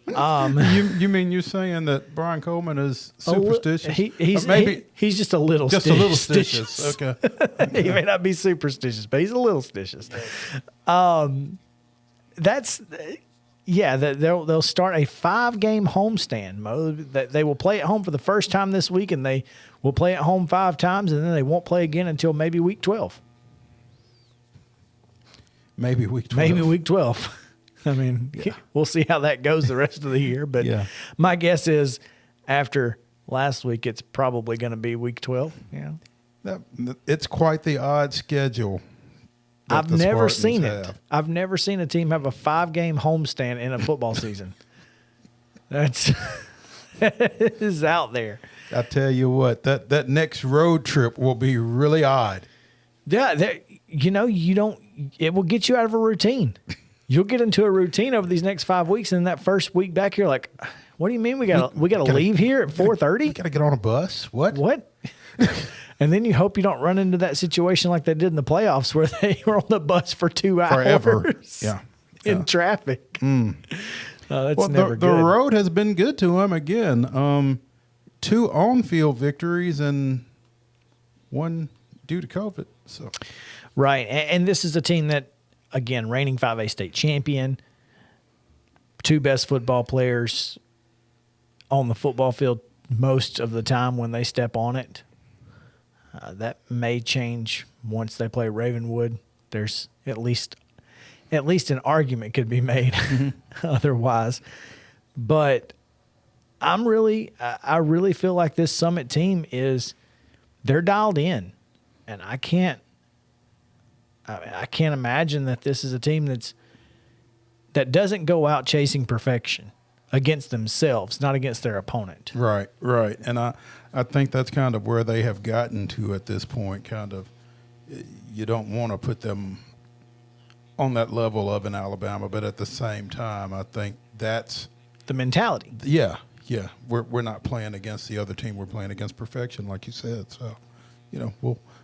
You mean you're saying that Brian Coleman is superstitious? He's just a little just a little stitious. Okay. He may not be superstitious, but he's a little stitious. They'll start a 5-game homestand, Mo. That they will play at home for the first time this week, and they will play at home 5 times, and then they won't play again until maybe week 12. Maybe week 12. I mean, we'll see how that goes the rest of the year. But my guess is after last week, it's probably going to be week 12. Yeah, it's quite the odd schedule. I've never seen it. I've never seen a team have a 5-game homestand in a football season. That's is out there. I tell you what, that next road trip will be really odd. Yeah, it will get you out of a routine. You'll get into a routine over these next 5 weeks, and that first week back, you're like, what do you mean we gotta leave here at 4:30? You gotta get on a bus. What? And then you hope you don't run into that situation like they did in the playoffs where they were on the bus for 2 hours. Forever. Yeah. In traffic. That's never the good. road has been good to them again. 2 on-field victories and 1 due to COVID. So, right, and this is a team that, again, reigning 5A state champion, 2 best football players on the football field most of the time when they step on it. That may change once they play Ravenwood. There's at least an argument could be made otherwise. But I really feel like this Summit team they're dialed in, and I can't imagine that this is a team that doesn't go out chasing perfection against themselves, not against their opponent. Right. And I think that's kind of where they have gotten to at this point. Kind of, you don't want to put them on that level of an Alabama, but at the same time, I think that's the mentality. Yeah. We're not playing against the other team. We're playing against perfection, like you said. So,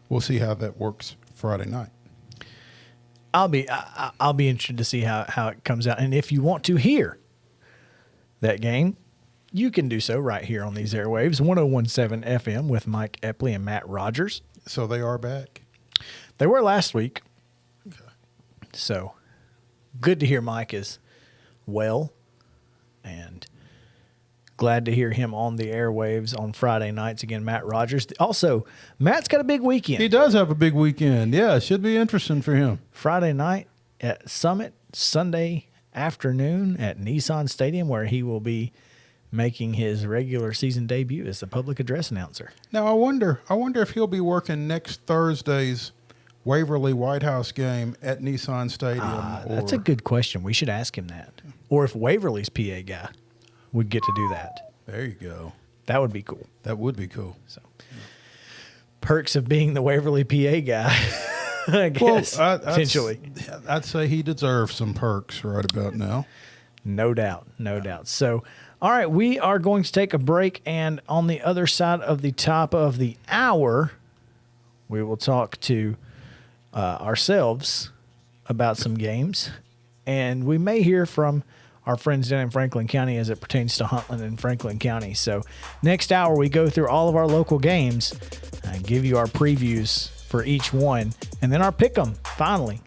we'll see how that works Friday night. I'll be interested to see how it comes out, and if you want to hear that game, you can do so right here on these airwaves, 101.7 FM with Mike Epley and Matt Rogers. So they are back? They were last week. Okay. So good to hear Mike is well, and glad to hear him on the airwaves on Friday nights. Again, Matt Rogers. Also, Matt's got a big weekend. He does have a big weekend. Yeah, it should be interesting for him. Friday night at Summit, Sunday afternoon at Nissan Stadium, where he will be making his regular season debut as the public address announcer. Now, I wonder if he'll be working next Thursday's Waverly White House game at Nissan Stadium. That's a good question. We should ask him that. Or if Waverly's PA guy would get to do that. There you go. That would be cool. That would be cool. So, perks of being the Waverly PA guy, I guess, potentially. I'd say he deserves some perks right about now. No doubt. So, all right, we are going to take a break, and on the other side of the top of the hour, we will talk to ourselves about some games, and we may hear from our friends down in Franklin County as it pertains to Huntland and Franklin County. So next hour, we go through all of our local games and give you our previews for each one, and then our pick 'em finally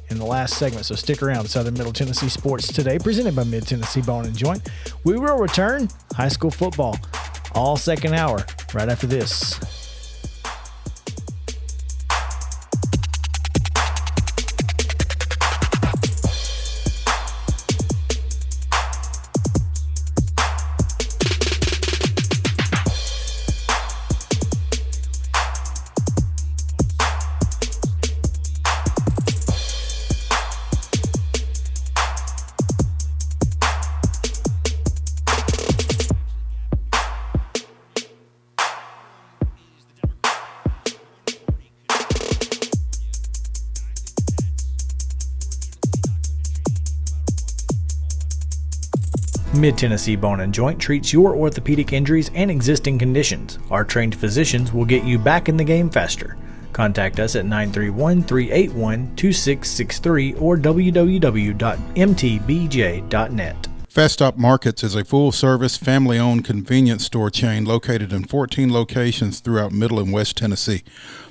in the last segment. So stick around. Southern Middle Tennessee Sports Today, presented by Mid-Tennessee Bone and Joint. We will return high school football all second hour right after this. Mid-Tennessee Bone and Joint treats your orthopedic injuries and existing conditions. Our trained physicians will get you back in the game faster. Contact us at 931-381-2663 or www.mtbj.net. Fast Stop Markets is a full-service, family-owned convenience store chain located in 14 locations throughout Middle and West Tennessee.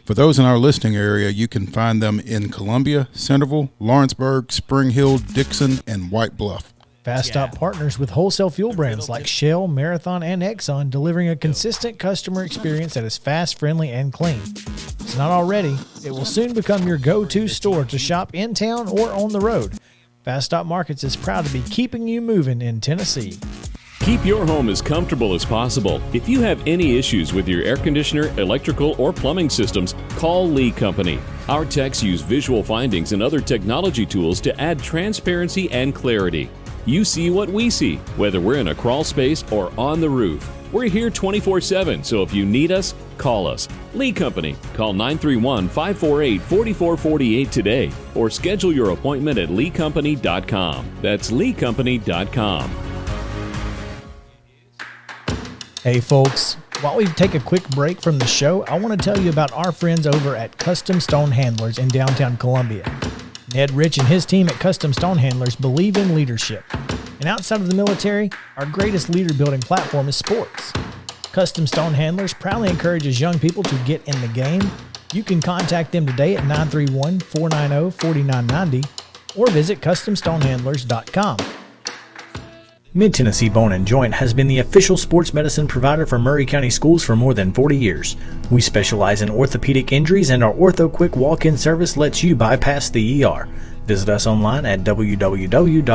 For those in our listing area, you can find them in Columbia, Centerville, Lawrenceburg, Spring Hill, Dixon, and White Bluff. Fast Stop partners with wholesale fuel brands like Shell, Marathon, and Exxon, delivering a consistent customer experience that is fast, friendly, and clean. If it's not already, it will soon become your go-to store to shop in town or on the road. Fast Stop Markets is proud to be keeping you moving in Tennessee. Keep your home as comfortable as possible. If you have any issues with your air conditioner, electrical, or plumbing systems, call Lee Company. Our techs use visual findings and other technology tools to add transparency and clarity. You see what we see, whether we're in a crawl space or on the roof. We're here 24/7, so if you need us, call us. Lee Company. Call 931-548-4448 today or schedule your appointment at leecompany.com. That's leecompany.com. Hey folks, while we take a quick break from the show, I want to tell you about our friends over at Custom Stone Handlers in downtown Columbia. Ned Rich and his team at Custom Stone Handlers believe in leadership. And outside of the military, our greatest leader building platform is sports. Custom Stone Handlers proudly encourages young people to get in the game. You can contact them today at 931-490-4990 or visit CustomStonehandlers.com. Mid-Tennessee Bone & Joint has been the official sports medicine provider for Murray County Schools for more than 40 years. We specialize in orthopedic injuries, and our Ortho Quick walk-in service lets you bypass the ER. Visit us online at www.mtbj.net.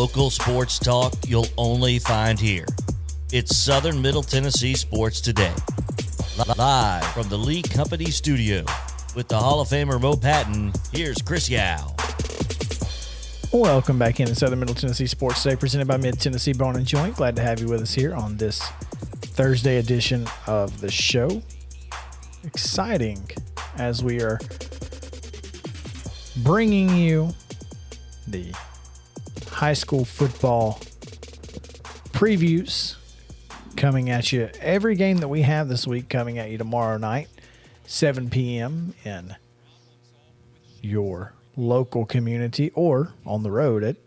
Local sports talk you'll only find here. It's Southern Middle Tennessee Sports Today. Live from the Lee Company studio with the Hall of Famer Mo Patton, here's Chris Yao. Welcome back into Southern Middle Tennessee Sports Today, presented by Mid-Tennessee Bone and Joint. Glad to have you with us here on this Thursday edition of the show. Exciting as we are bringing you the high school football previews coming at you. Every game that we have this week coming at you tomorrow night, 7 p.m. in your local community or on the road at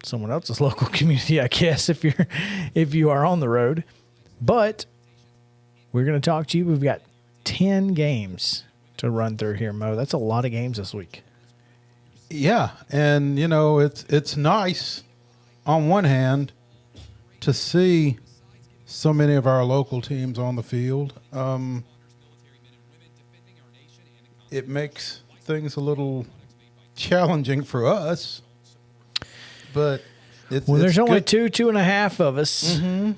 someone else's local community, I guess, if you are on the road. But we're going to talk to you. We've got 10 games to run through here, Mo. That's a lot of games this week. Yeah, and you know it's nice on one hand to see so many of our local teams on the field. It makes things a little challenging for us, but there's only two and a half of us. Mm-hmm.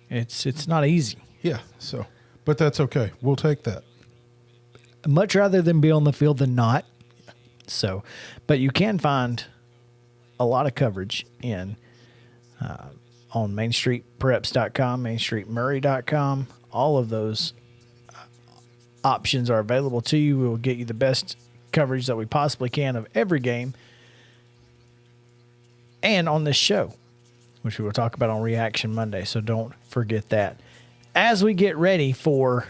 It's not easy. Yeah, so but that's okay. We'll take that. Much rather than be on the field than not. So, but you can find a lot of coverage on MainStreetPreps.com, MainStreetMurray.com. All of those options are available to you. We will get you the best coverage that we possibly can of every game. And on this show, which we will talk about on Reaction Monday. So don't forget that. As we get ready for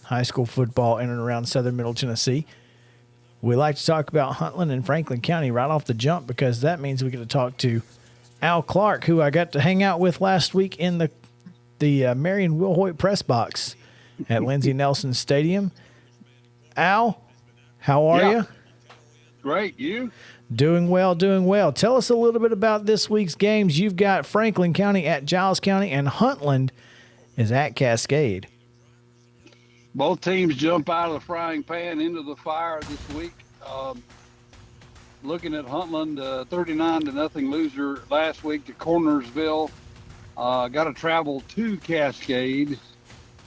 high school football in and around Southern Middle Tennessee, we like to talk about Huntland and Franklin County right off the jump because that means we get to talk to Al Clark, who I got to hang out with last week in the Marion Will Hoyt press box at Lindsey Nelson Stadium. Al, how are you? Great, you? Doing well, doing well. Tell us a little bit about this week's games. You've got Franklin County at Giles County, and Huntland is at Cascade. Both teams jump out of the frying pan into the fire this week. Looking at Huntland, 39-0 loser last week to Cornersville. Got to travel to Cascade.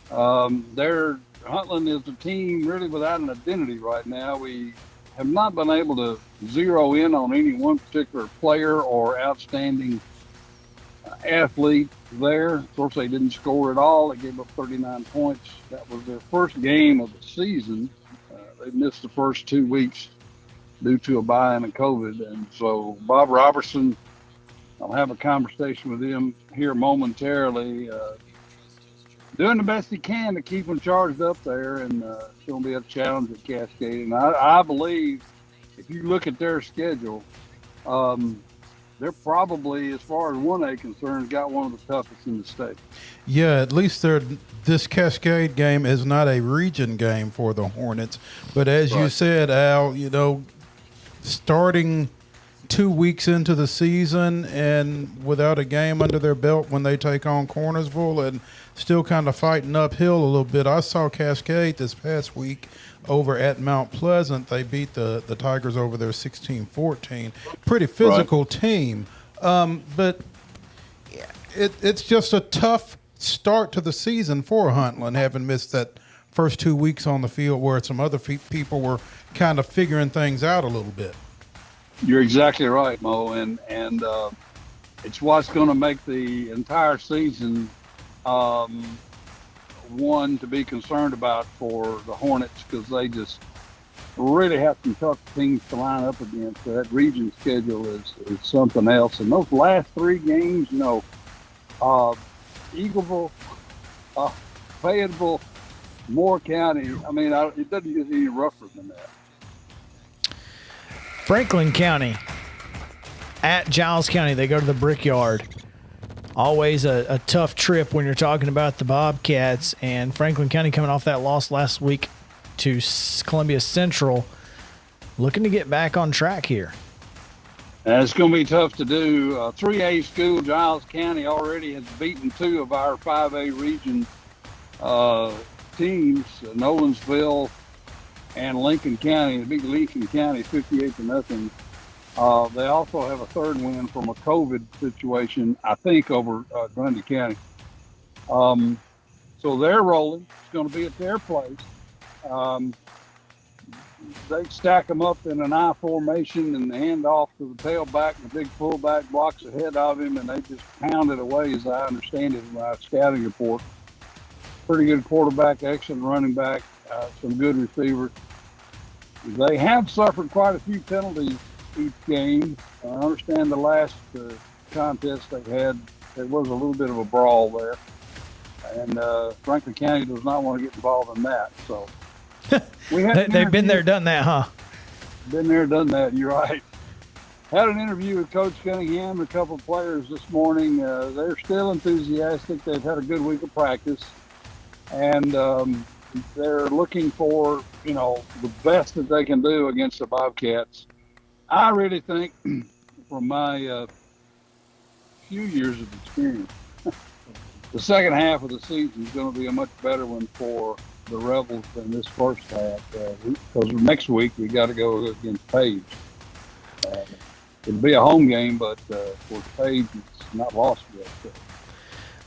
Huntland is a team really without an identity right now. We have not been able to zero in on any one particular player or outstanding athlete there. Of course, they didn't score at all. They gave up 39 points. That was their first game of the season. They missed the first 2 weeks due to a bye and a COVID. And so Bob Robertson, I'll have a conversation with him here momentarily, doing the best he can to keep them charged up there. And it's going to be a challenge at Cascade. And I believe if you look at their schedule, they're probably, as far as 1A concerns, got one of the toughest in the state. Yeah, at least this Cascade game is not a region game for the Hornets. But as you said, Al, you know, starting 2 weeks into the season and without a game under their belt when they take on Cornersville and still kind of fighting uphill a little bit. I saw Cascade this past week over at Mount Pleasant. They beat the Tigers over there 16-14. Pretty physical team. But it's just a tough start to the season for Huntland, having missed that first 2 weeks on the field where some other people were kind of figuring things out a little bit. You're exactly right, Mo. And it's what's going to make the entire season one to be concerned about for the Hornets, because they just really have some tough teams to line up against. That region schedule is something else. And those last 3 games, you know, Eagleville, Fayetteville, Moore County, I mean, it doesn't get any rougher than that. Franklin County at Giles County, they go to the Brickyard. Always a tough trip when you're talking about the Bobcats, and Franklin County coming off that loss last week to Columbia Central, looking to get back on track here. And it's going to be tough to do. 3A school, Giles County, already has beaten 2 of our 5A region teams, Nolensville and Lincoln County. They beat Lincoln County 58-0. They also have a third win from a COVID situation, I think, over Grundy County. So they're rolling. It's going to be at their place. They stack them up in an I formation and hand off to the tailback, and the big fullback blocks ahead of him, and they just pound it away, as I understand it in my scouting report. Pretty good quarterback, excellent running back, some good receivers. They have suffered quite a few penalties each game. I understand the last contest they had, there was a little bit of a brawl there. And Franklin County does not want to get involved in that. So they've been there, done that, huh? Been there, done that. You're right. Had an interview with Coach Cunningham and a couple of players this morning. They're still enthusiastic. They've had a good week of practice, and they're looking for the best that they can do against the Bobcats. I really think, from my few years of experience, the second half of the season is going to be a much better one for the Rebels than this first half. Because next week we got to go against Page. It'll be a home game, but for Page, it's not lost yet. So.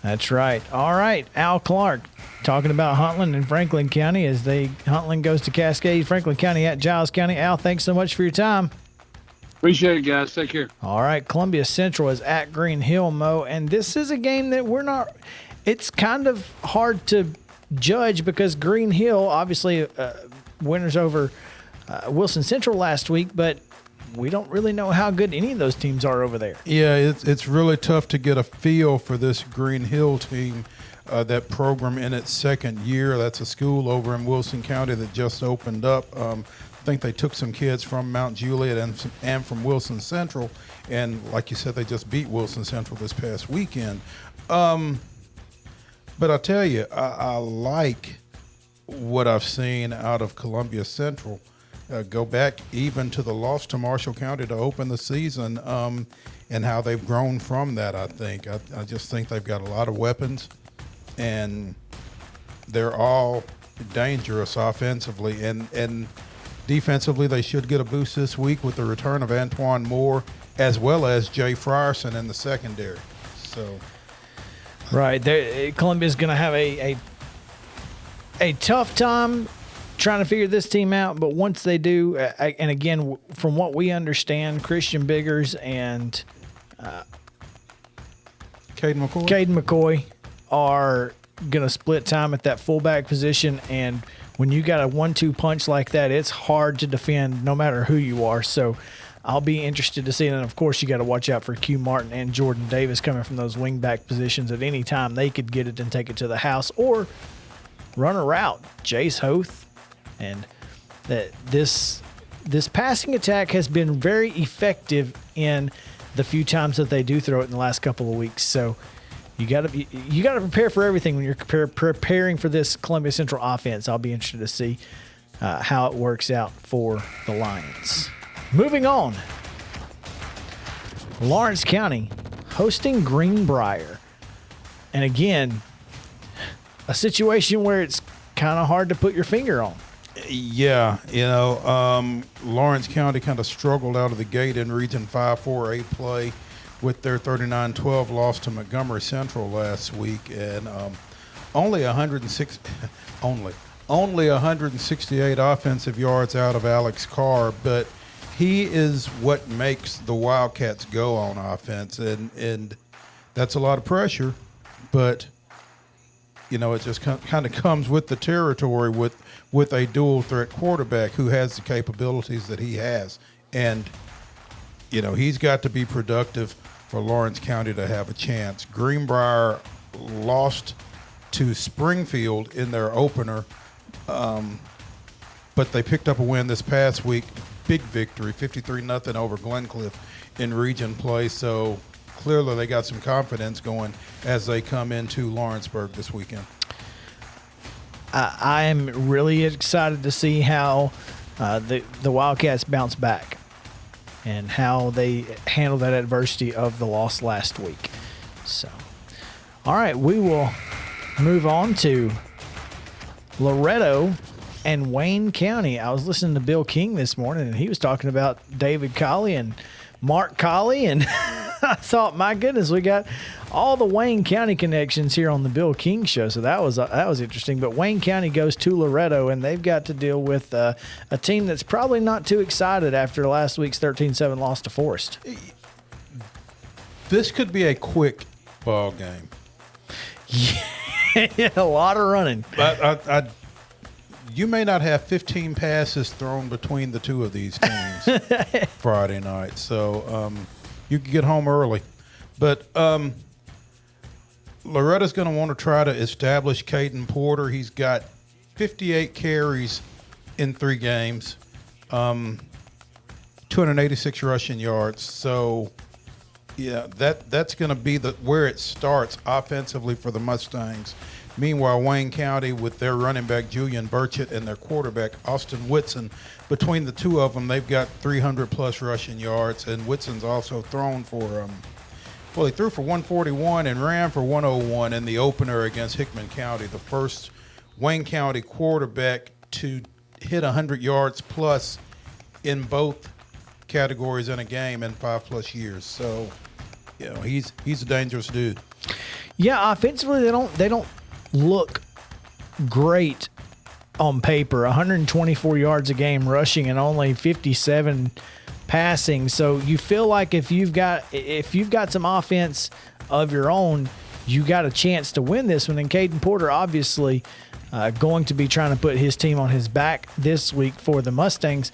That's right. All right, Al Clark talking about Huntland and Franklin County as Huntland goes to Cascade, Franklin County at Giles County. Al, thanks so much for your time. Appreciate it, guys. Take care. All right, Columbia Central is at Green Hill, Mo, and this is a game that it's kind of hard to judge because Green Hill, obviously, winners over Wilson Central last week, but we don't really know how good any of those teams are over there. Yeah, it's really tough to get a feel for this Green Hill team. That program in its second year. That's a school over in Wilson County that just opened up. I think they took some kids from Mount Juliet and from Wilson Central, and like you said, they just beat Wilson Central this past weekend. But I'll tell you, I like what I've seen out of Columbia Central. Go back even to the loss to Marshall County to open the season, and how they've grown from that. I just think they've got a lot of weapons, and they're all dangerous offensively, and defensively, they should get a boost this week with the return of Antoine Moore as well as Jay Frierson in the secondary. So, right, Columbia's going to have a tough time trying to figure this team out. But once they do, and again, from what we understand, Christian Biggers and Caden McCoy are going to split time at that fullback position, and when you got a 1-2 punch like that, it's hard to defend no matter who you are. So I'll be interested to see it. And, of course, you got to watch out for Q Martin and Jordan Davis coming from those wingback positions. At any time, they could get it and take it to the house or run a route. Jace Hoth. And this passing attack has been very effective in the few times that they do throw it in the last couple of weeks. So you got to prepare for everything when you're preparing for this Columbia Central offense. I'll be interested to see how it works out for the Lions. Moving on, Lawrence County hosting Greenbrier, and again, a situation where it's kind of hard to put your finger on. Yeah, Lawrence County kind of struggled out of the gate in Region 5-4A play with their 39-12 loss to Montgomery Central last week, and only 168 offensive yards out of Alex Carr, but he is what makes the Wildcats go on offense, and that's a lot of pressure, but it just kind of comes with the territory with a dual threat quarterback who has the capabilities that he has, and he's got to be productive for Lawrence County to have a chance. Greenbrier lost to Springfield in their opener, but they picked up a win this past week. Big victory, 53-0 over Glencliff in region play. So clearly they got some confidence going as they come into Lawrenceburg this weekend. I am really excited to see how the Wildcats bounce back and how they handle that adversity of the loss last week. So, all right, we will move on to Loretto and Wayne County. I was listening to Bill King this morning, and he was talking about David Colley and Mark Colley, and I thought, my goodness, we got all the Wayne County connections here on the Bill King Show. So that was interesting. But Wayne County goes to Loretto, and they've got to deal with a team that's probably not too excited after last week's 13-7 loss to Forest. This could be a quick ball game. Yeah, a lot of running. But you may not have 15 passes thrown between the two of these teams Friday night. So you can get home early. But Loretta's going to want to try to establish Caden Porter. He's got 58 carries in 3 games, 286 rushing yards. So, yeah, that's going to be where it starts offensively for the Mustangs. Meanwhile, Wayne County, with their running back Julian Burchett and their quarterback Austin Whitson, between the two of them, they've got 300-plus rushing yards. And Whitson's also thrown for he threw for 141 and ran for 101 in the opener against Hickman County, the first Wayne County quarterback to hit 100 yards plus in both categories in a game in 5+ years. So, he's a dangerous dude. Yeah, offensively they don't look great on paper. 124 yards a game rushing and only 57 passing. So you feel like if you've got some offense of your own, you got a chance to win this one. And Caden Porter obviously going to be trying to put his team on his back this week for the Mustangs.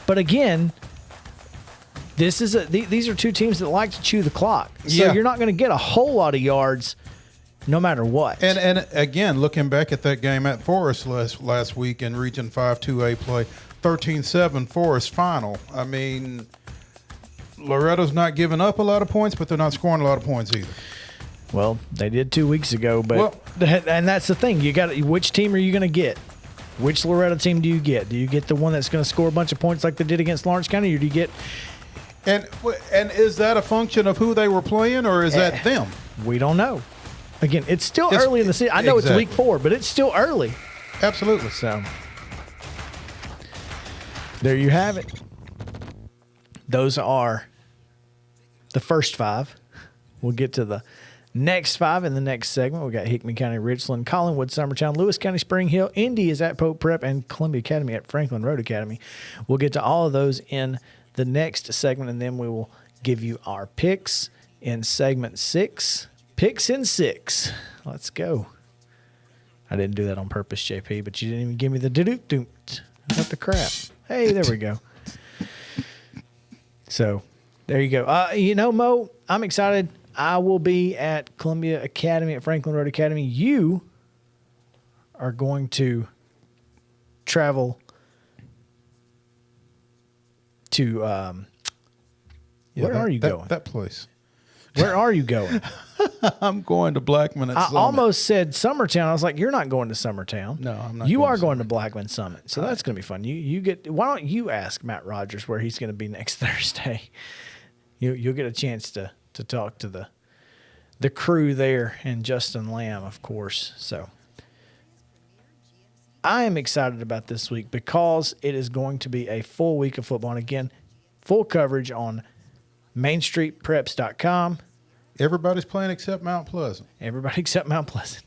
But again, these are two teams that like to chew the clock. So you're not going to get a whole lot of yards no matter what. And again, looking back at that game at Forest last week in Region 5 2A play, 13-7 Forest final. I mean, Loretto's not giving up a lot of points, but they're not scoring a lot of points either. Well, they did 2 weeks ago, but and that's the thing. Which team are you going to get? Which Loretto team do you get? Do you get the one that's going to score a bunch of points like they did against Lawrence County, or do you get? And is that a function of who they were playing, or is that them? We don't know. Again, it's still early in the season. I know it's week 4, but it's still early. Absolutely. So there you have it. Those are the first 5. We'll get to the next 5 in the next segment. We got Hickman County, Richland, Collinwood, Summertown, Lewis County, Spring Hill, Indy is at Pope Prep, and Columbia Academy at Franklin Road Academy. We'll get to all of those in the next segment, and then we will give you our picks in segment 6. Picks in 6. Let's go. I didn't do that on purpose, JP, but you didn't even give me the do-do-do. What the crap? Hey, there we go. So, there you go. Mo, I'm excited. I will be at Columbia Academy at Franklin Road Academy. You are going to travel to where are you going? That place. Where are you going? I'm going to Blackman at Summit. I almost said Summertown. I was like, you're not going to Summertown. No, I'm not. You are going to Blackman Summit. So that's going to be fun. You get. Why don't you ask Matt Rogers where he's going to be next Thursday? You'll get a chance to talk to the crew there, and Justin Lamb, of course. So I am excited about this week because it is going to be a full week of football. And again, full coverage on MainStreetPreps.com. Everybody's playing except Mount Pleasant. Everybody except Mount Pleasant.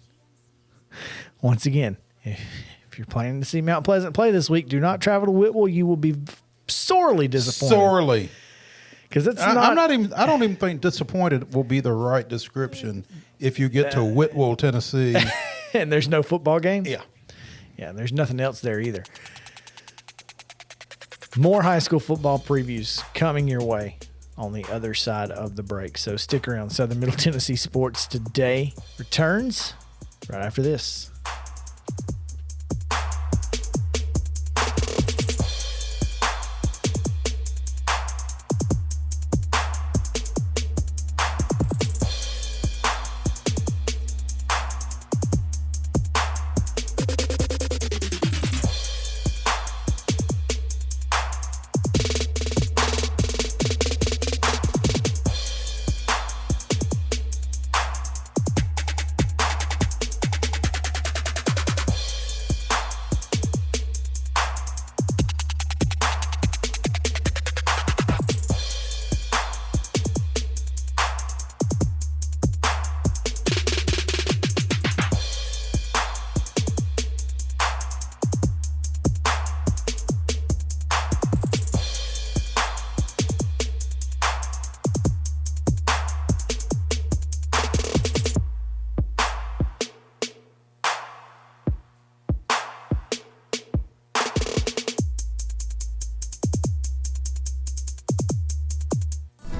Once again, if you're planning to see Mount Pleasant play this week, do not travel to Whitwell. You will be sorely disappointed. Sorely. Because it's not. I don't even think disappointed will be the right description if you get to Whitwell, Tennessee. And there's no football game? Yeah. Yeah, there's nothing else there either. More high school football previews coming your way on the other side of the break. So stick around. Southern Middle Tennessee Sports Today returns right after this.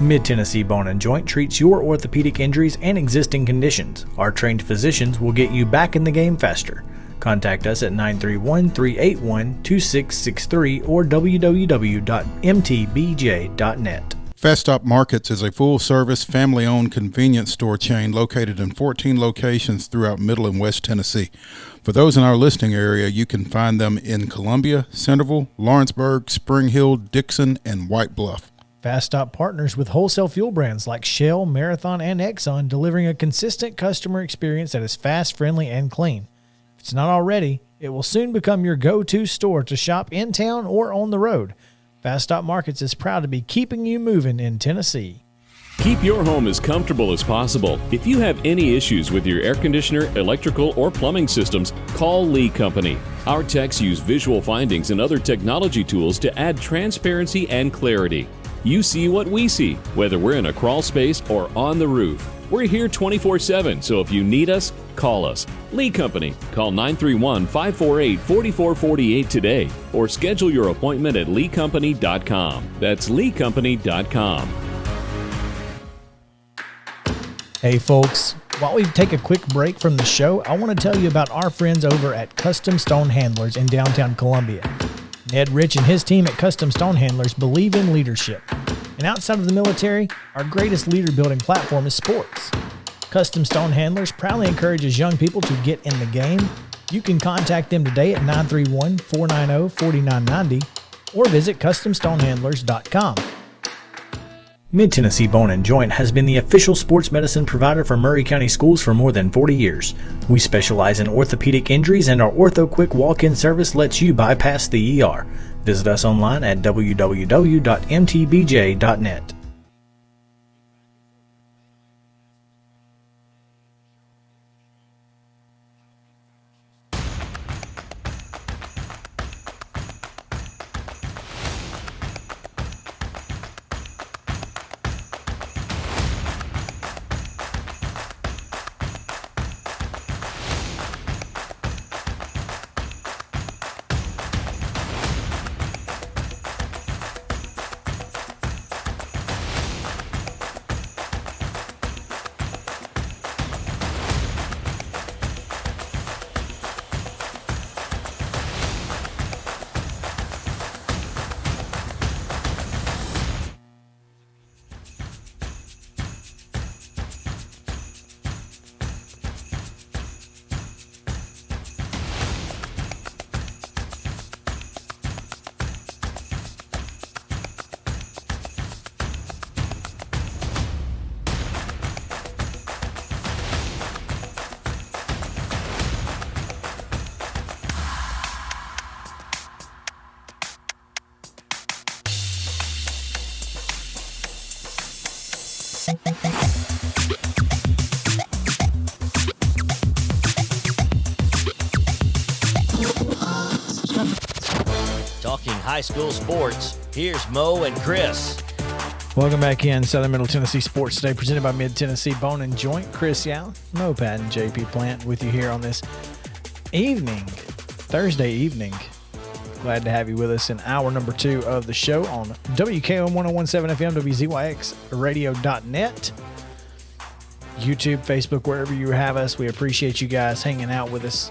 Mid-Tennessee Bone and Joint treats your orthopedic injuries and existing conditions. Our trained physicians will get you back in the game faster. Contact us at 931-381-2663 or www.mtbj.net. Fast Stop Markets is a full-service, family-owned convenience store chain located in 14 locations throughout Middle and West Tennessee. For those in our listening area, you can find them in Columbia, Centerville, Lawrenceburg, Spring Hill, Dixon, and White Bluff. Fast Stop partners with wholesale fuel brands like Shell, Marathon, and Exxon, delivering a consistent customer experience that is fast, friendly, and clean. If it's not already, it will soon become your go-to store to shop in town or on the road. Fast Stop Markets is proud to be keeping you moving in Tennessee. Keep your home as comfortable as possible. If you have any issues with your air conditioner, electrical, or plumbing systems, call Lee Company. Our techs use visual findings and other technology tools to add transparency and clarity. You see what we see, whether we're in a crawl space or on the roof. We're here 24/7, so if you need us, call us. Lee Company. Call 931-548-4448 today or schedule your appointment at leecompany.com. That's leecompany.com. Hey folks, while we take a quick break from the show, I want to tell you about our friends over at Custom Stone Handlers in downtown Columbia. Ned Rich and his team at Custom Stone Handlers believe in leadership. And outside of the military, our greatest leader building platform is sports. Custom Stone Handlers proudly encourages young people to get in the game. You can contact them today at 931-490-4990 or visit CustomStonehandlers.com. Mid-Tennessee Bone and Joint has been the official sports medicine provider for Murray County Schools for more than 40 years. We specialize in orthopedic injuries, and our Ortho Quick walk-in service lets you bypass the ER. Visit us online at www.mtbj.net. Talking high school sports, here's Mo and Chris. Welcome back in Southern Middle Tennessee Sports Today, presented by Mid-Tennessee Bone and Joint. Chris Yow, Mo Patton, JP Plant with you here on this evening, Thursday evening. Glad to have you with us in hour number 2 of the show on WKOM 1017 FM, WZYX Radio.net, YouTube, Facebook, wherever you have us. We appreciate you guys hanging out with us.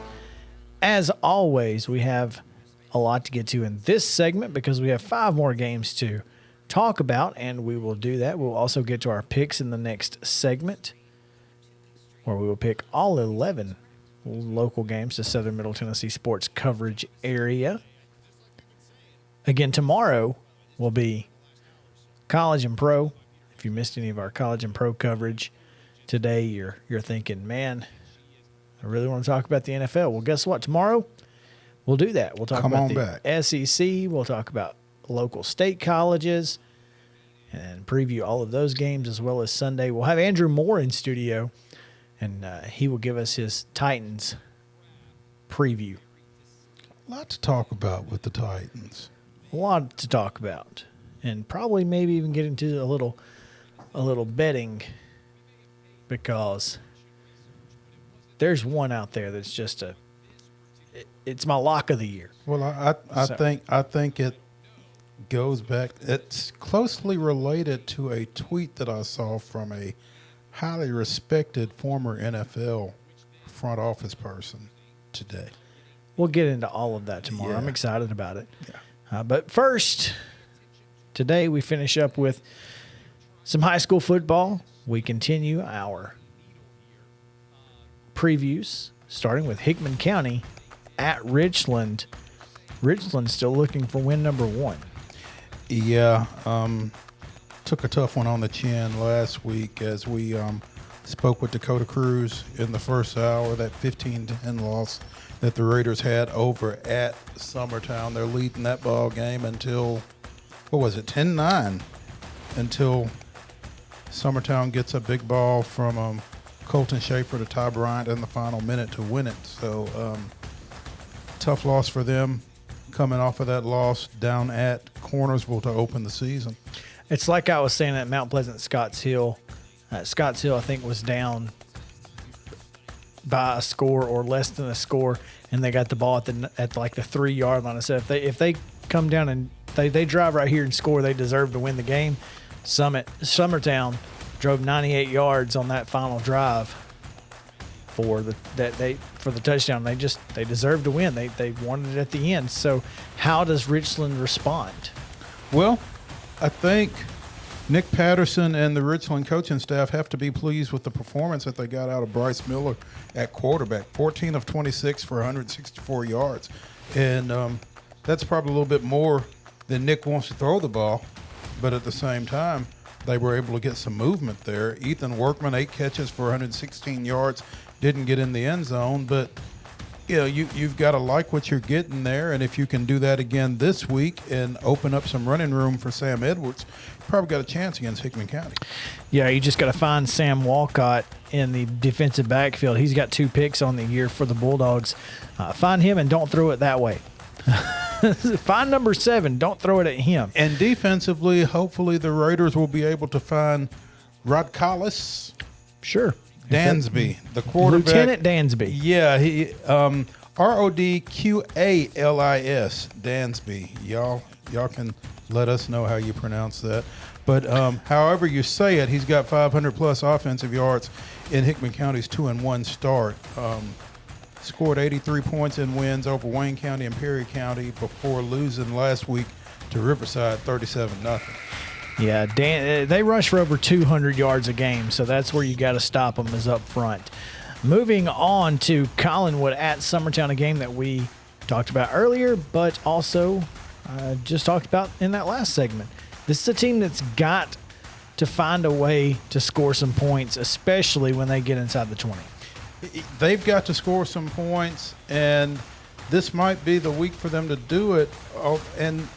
As always, we have a lot to get to in this segment because we have 5 more games to talk about, and we will do that. We'll also get to our picks in the next segment, where we will pick all 11 local games to Southern Middle Tennessee sports coverage area. Again, tomorrow will be college and pro. If you missed any of our college and pro coverage today, you're thinking, man, I really want to talk about the NFL. Well, guess what? Tomorrow we'll do that. We'll talk about the SEC. We'll talk about local state colleges and preview all of those games, as well as Sunday. We'll have Andrew Moore in studio, and he will give us his Titans preview. A lot to talk about with the Titans. A lot to talk about, and probably maybe even get into a little betting, because there's one out there that's just it's my lock of the year. Well, I think goes back. It's closely related to a tweet that I saw from a highly respected former NFL front office person today. We'll get into all of that tomorrow. Yeah. I'm excited about it. Yeah. But first, today we finish up with some high school football. We continue our previews, starting with Hickman County at Richland. Richland still looking for win number 1. Yeah, took a tough one on the chin last week as we spoke with Dakota Cruz in the first hour, that 15-10 loss that the Raiders had over at Summertown. They're leading that ball game until, 10-9, until Summertown gets a big ball from Colton Schaefer to Ty Bryant in the final minute to win it. So tough loss for them, coming off of that loss down at Cornersville to open the season. It's like I was saying at Mount Pleasant Scotts Hill. Scotts Hill, I think, was down by a score or less than a score, and they got the ball at like the 3-yard line. I said if they come down and they drive right here and score, they deserve to win the game. Summertown drove 98 yards on that final drive for the touchdown. They deserve to win. They wanted it at the end. So how does Richland respond? Well, I think Nick Patterson and the Richland coaching staff have to be pleased with the performance that they got out of Bryce Miller at quarterback. 14 of 26 for 164 yards. And that's probably a little bit more than Nick wants to throw the ball. But at the same time, they were able to get some movement there. Ethan Workman, 8 catches for 116 yards, didn't get in the end zone. But, you know, you've got to like what you're getting there. And if you can do that again this week and open up some running room for Sam Edwards, you probably got a chance against Hickman County. Yeah, you just got to find Sam Walcott in the defensive backfield. He's got 2 picks on the year for the Bulldogs. Find him and don't throw it that way. Find number 7. Don't throw it at him. And defensively, hopefully the Raiders will be able to find Rod Collis. Sure. Dansby, the quarterback. Lieutenant Dansby. Yeah, he Rodqalis, Dansby. Y'all can let us know how you pronounce that. But however you say it, he's got 500-plus offensive yards in Hickman County's 2-1 start. Scored 83 points in wins over Wayne County and Perry County before losing last week to Riverside 37-0. Yeah, they rush for over 200 yards a game, so that's where you got to stop them is up front. Moving on to Collinwood at Summertown, a game that we talked about earlier, but also just talked about in that last segment. This is a team that's got to find a way to score some points, especially when they get inside the 20. They've got to score some points, and this might be the week for them to do it. And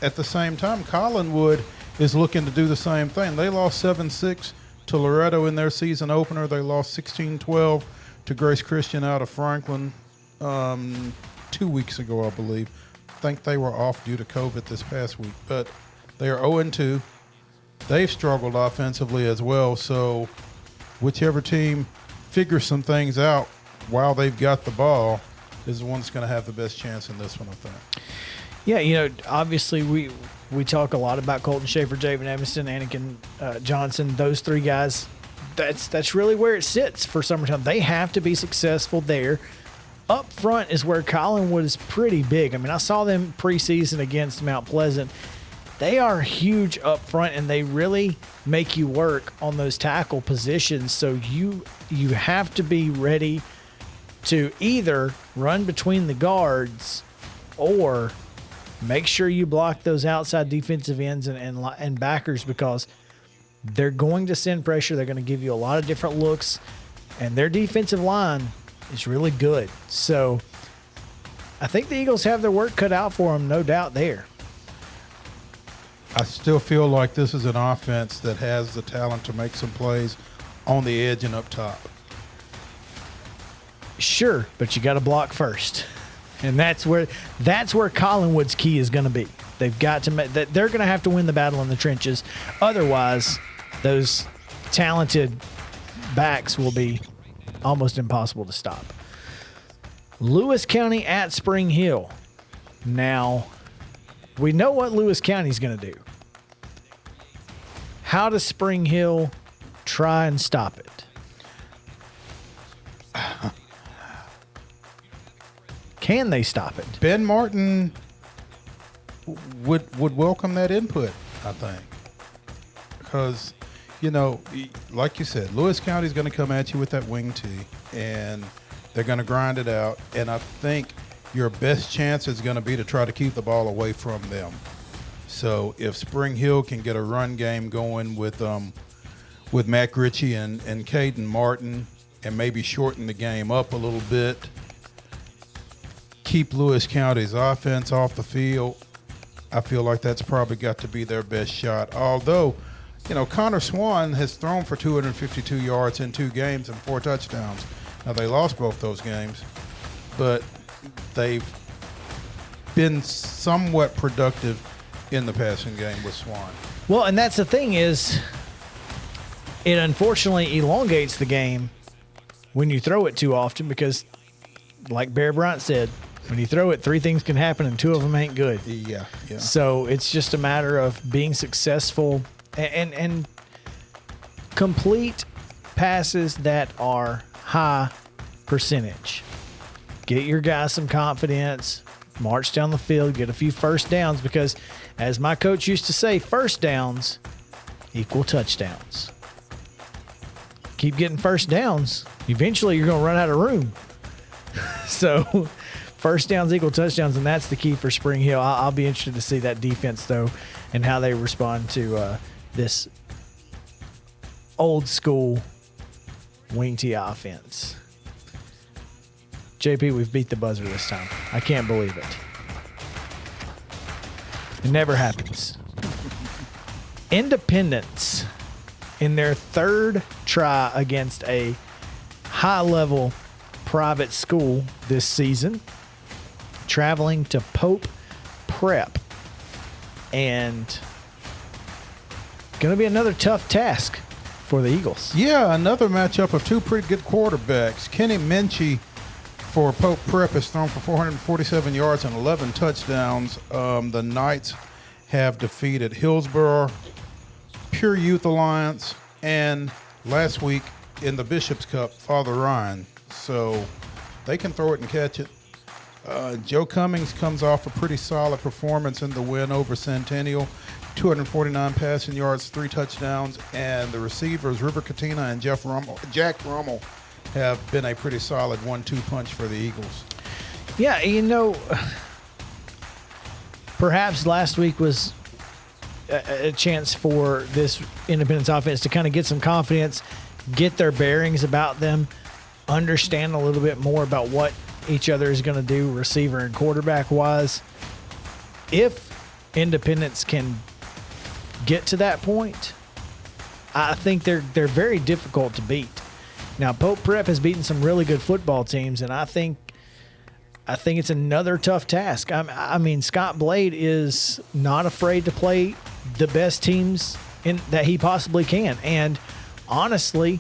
at the same time, Collinwood is looking to do the same thing. They lost 7-6 to Loretto in their season opener. They lost 16-12 to Grace Christian out of Franklin 2 weeks ago, I believe. I think they were off due to COVID this past week. But they are 0-2. They've struggled offensively as well. So whichever team figures some things out while they've got the ball is the one that's going to have the best chance in this one, I think. Yeah, you know, obviously we talk a lot about Colton Schaefer, Javen Evanston, Anakin Johnson, those 3 guys. That's really where it sits for Summertown. They have to be successful there. Up front is where Collinwood is pretty big. I mean, I saw them preseason against Mount Pleasant. They are huge up front, and they really make you work on those tackle positions. So you have to be ready to either run between the guards or make sure you block those outside defensive ends and backers, because they're going to send pressure. They're going to give you a lot of different looks, and their defensive line is really good. So I think the Eagles have their work cut out for them, no doubt there. I still feel like this is an offense that has the talent to make some plays on the edge and up top. Sure, but you got to block first. And that's where Collinwood's key is going to be. They've got to they're going to have to win the battle in the trenches. Otherwise, those talented backs will be almost impossible to stop. Lewis County at Spring Hill. Now, We know what Lewis County's going to do. How does Spring Hill try and stop it? Can they stop it? Ben Martin would welcome that input, I think. Because, like you said, Lewis County's going to come at you with that wing tee, and they're going to grind it out. And I think your best chance is going to be to try to keep the ball away from them. So if Spring Hill can get a run game going with Mac Ritchie and Caden Martin, and maybe shorten the game up a little bit, keep Lewis County's offense off the field, I feel like that's probably got to be their best shot. Although, Connor Swan has thrown for 252 yards in 2 games and 4 touchdowns. Now, they lost both those games, but they've been somewhat productive in the passing game with Swan. Well, and that's the thing is, it unfortunately elongates the game when you throw it too often because, like Bear Bryant said, when you throw it, 3 things can happen and 2 of them ain't good. Yeah. So it's just a matter of being successful and complete passes that are high percentage. Get your guys some confidence, march down the field, get a few first downs because, as my coach used to say, first downs equal touchdowns. Keep getting first downs, eventually you're going to run out of room. So first downs equal touchdowns, and that's the key for Spring Hill. I'll be interested to see that defense, though, and how they respond to this old school wing tee offense. JP, we've beat the buzzer this time. I can't believe it. It never happens. Independence, in their 3rd try against a high-level private school this season, traveling to Pope Prep, and going to be another tough task for the Eagles. Yeah, another matchup of 2 pretty good quarterbacks. Kenny Minchie for Pope Prep has thrown for 447 yards and 11 touchdowns. The Knights have defeated Hillsborough, Pure Youth Alliance, and last week in the Bishop's Cup, Father Ryan. So they can throw it and catch it. Joe Cummings comes off a pretty solid performance in the win over Centennial. 249 passing yards, 3 touchdowns, and the receivers, River Katina and Jack Rummel, have been a pretty solid 1-2 punch for the Eagles. Yeah, perhaps last week was a chance for this Independence offense to kind of get some confidence, get their bearings about them, understand a little bit more about what each other is going to do receiver and quarterback wise. If Independence can get to that point, I think they're very difficult to beat. Now, Pope Prep has beaten some really good football teams, and I think it's another tough task. I mean, Scott Blade is not afraid to play the best teams that he possibly can. And honestly,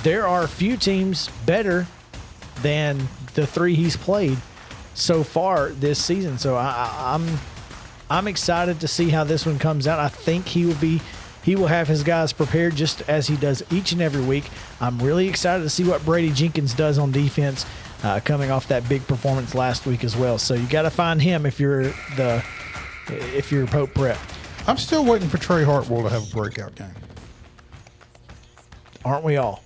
there are a few teams better than the 3 he's played so far this season. So I'm excited to see how this one comes out. I think he will have his guys prepared just as he does each and every week. I'm really excited to see what Brady Jenkins does on defense, coming off that big performance last week as well. So you got to find him if you're Pope Prep. I'm still waiting for Trey Hartwell to have a breakout game. Aren't we all?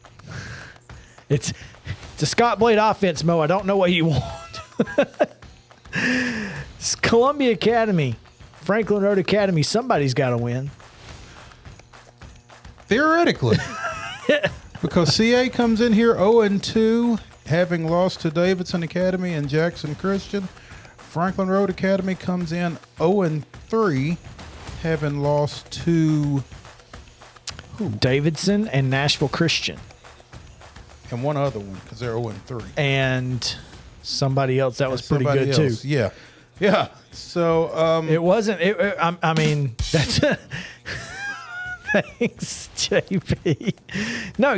It's a Scott Blade offense, Mo. I don't know what you want. It's Columbia Academy, Franklin Road Academy. Somebody's got to win. Theoretically. Because CA comes in here 0-2, having lost to Davidson Academy and Jackson Christian. Franklin Road Academy comes in 0-3, having lost to Davidson and Nashville Christian. And one other one, because they're 0-3. And somebody else that was pretty good too. Yeah. Yeah. So it wasn't. I mean, that's Thanks, JP. No,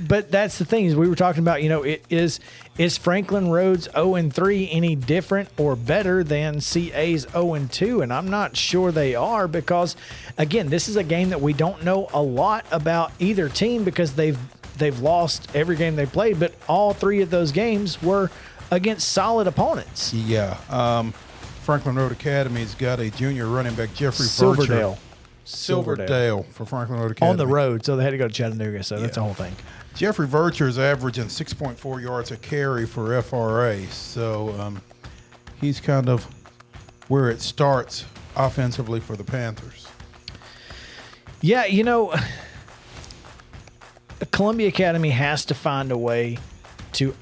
but that's the thing is we were talking about, is Franklin Rhodes 0-3 any different or better than CA's 0-2? And I'm not sure they are because, again, this is a game that we don't know a lot about either team because they've lost every game they played, but all three of those games were against solid opponents. Yeah. Franklin Road Academy's got a junior running back, Jeffrey Silverdale. Silverdale for Franklin Road Academy. On the road, so they had to go to Chattanooga, so that's the whole thing. Jeffrey Virtue's averaging 6.4 yards a carry for FRA, so he's kind of where it starts offensively for the Panthers. Yeah, Columbia Academy has to find a way to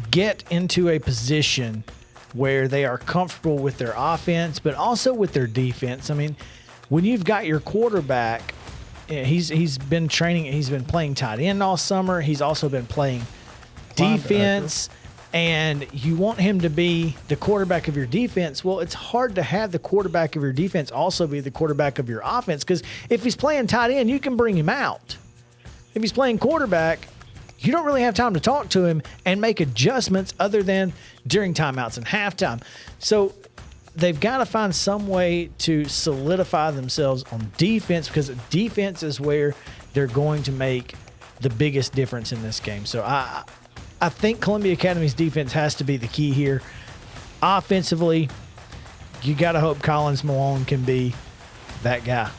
get into a position where they are comfortable with their offense, but also with their defense. I mean, when you've got your quarterback, he's been training, he's been playing tight end all summer. He's also been playing defense, and you want him to be the quarterback of your defense. Well, it's hard to have the quarterback of your defense also be the quarterback of your offense because if he's playing tight end, you can bring him out. If he's playing quarterback, you don't really have time to talk to him and make adjustments other than during timeouts and halftime. So they've got to find some way to solidify themselves on defense because defense is where they're going to make the biggest difference in this game. So I think Columbia Academy's defense has to be the key here. Offensively, you got to hope Collins Malone can be that guy.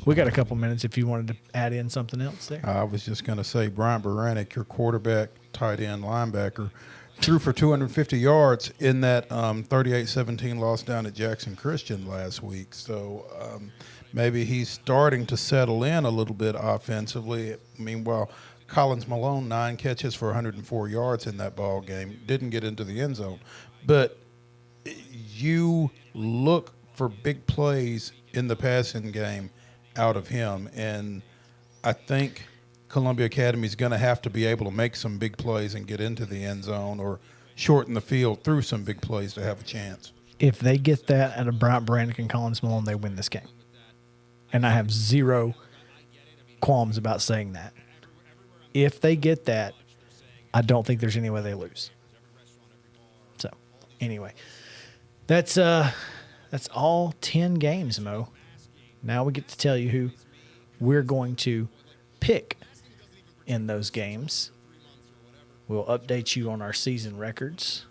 We got a couple minutes if you wanted to add in something else there. I was just going to say Brian Baranek, your quarterback, tight end, linebacker, threw for 250 yards in that 38-17 loss down at Jackson Christian last week. So maybe he's starting to settle in a little bit offensively. Meanwhile, Collins Malone, 9 catches for 104 yards in that ball game, didn't get into the end zone. But you look for big plays in the passing game out of him, and I think Columbia Academy is going to have to be able to make some big plays and get into the end zone or shorten the field through some big plays to have a chance. If they get that out of Bryant Brannick and Collins Malone, they win this game. And I have zero qualms about saying that. If they get that, I don't think there's any way they lose. So, anyway, that's all 10 games, Mo. Now we get to tell you who we're going to pick in those games. We'll update you on our season records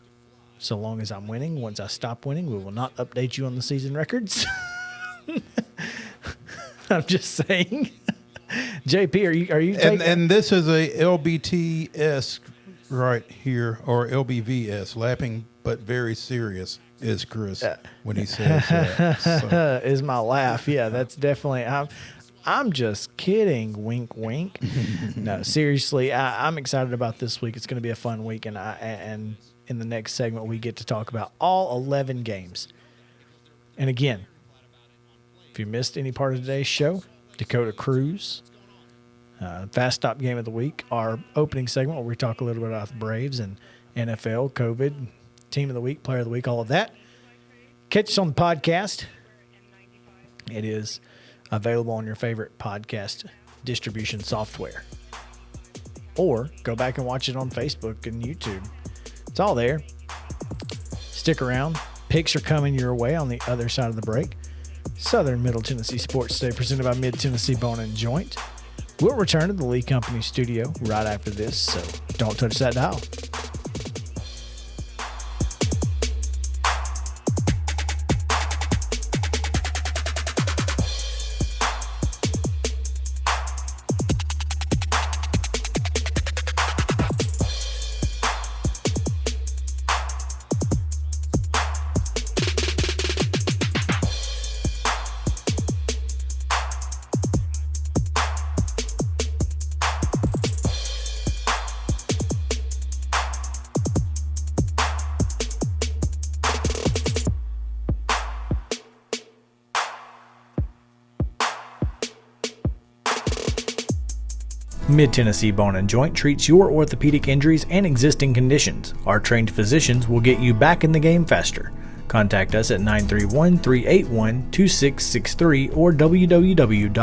so long as I'm winning. Once I stop winning, we will not update you on the season records. I'm just saying. JP, are you taking... And this is a LBTS right here, or LBVS, laughing but very serious, is Chris when he says that. So. Is my laugh. Yeah, that's definitely... I'm just kidding. Wink, wink. No, seriously, I'm excited about this week. It's going to be a fun week, and in the next segment, we get to talk about all 11 games. And again, if you missed any part of today's show, Dakota Cruz, Fast Stop Game of the Week, our opening segment where we talk a little bit about the Braves and NFL, COVID, Team of the Week, Player of the Week, all of that. Catch us on the podcast. It is available on your favorite podcast distribution software. Or go back and watch it on Facebook and YouTube. It's all there. Stick around. Picks are coming your way on the other side of the break. Southern Middle Tennessee Sports Today, presented by Mid-Tennessee Bone and Joint. We'll return to the Lee Company studio right after this, so don't touch that dial. Mid-Tennessee Bone and Joint treats your orthopedic injuries and existing conditions. Our trained physicians will get you back in the game faster. Contact us at 931-381-2663 or www.mtbj.net.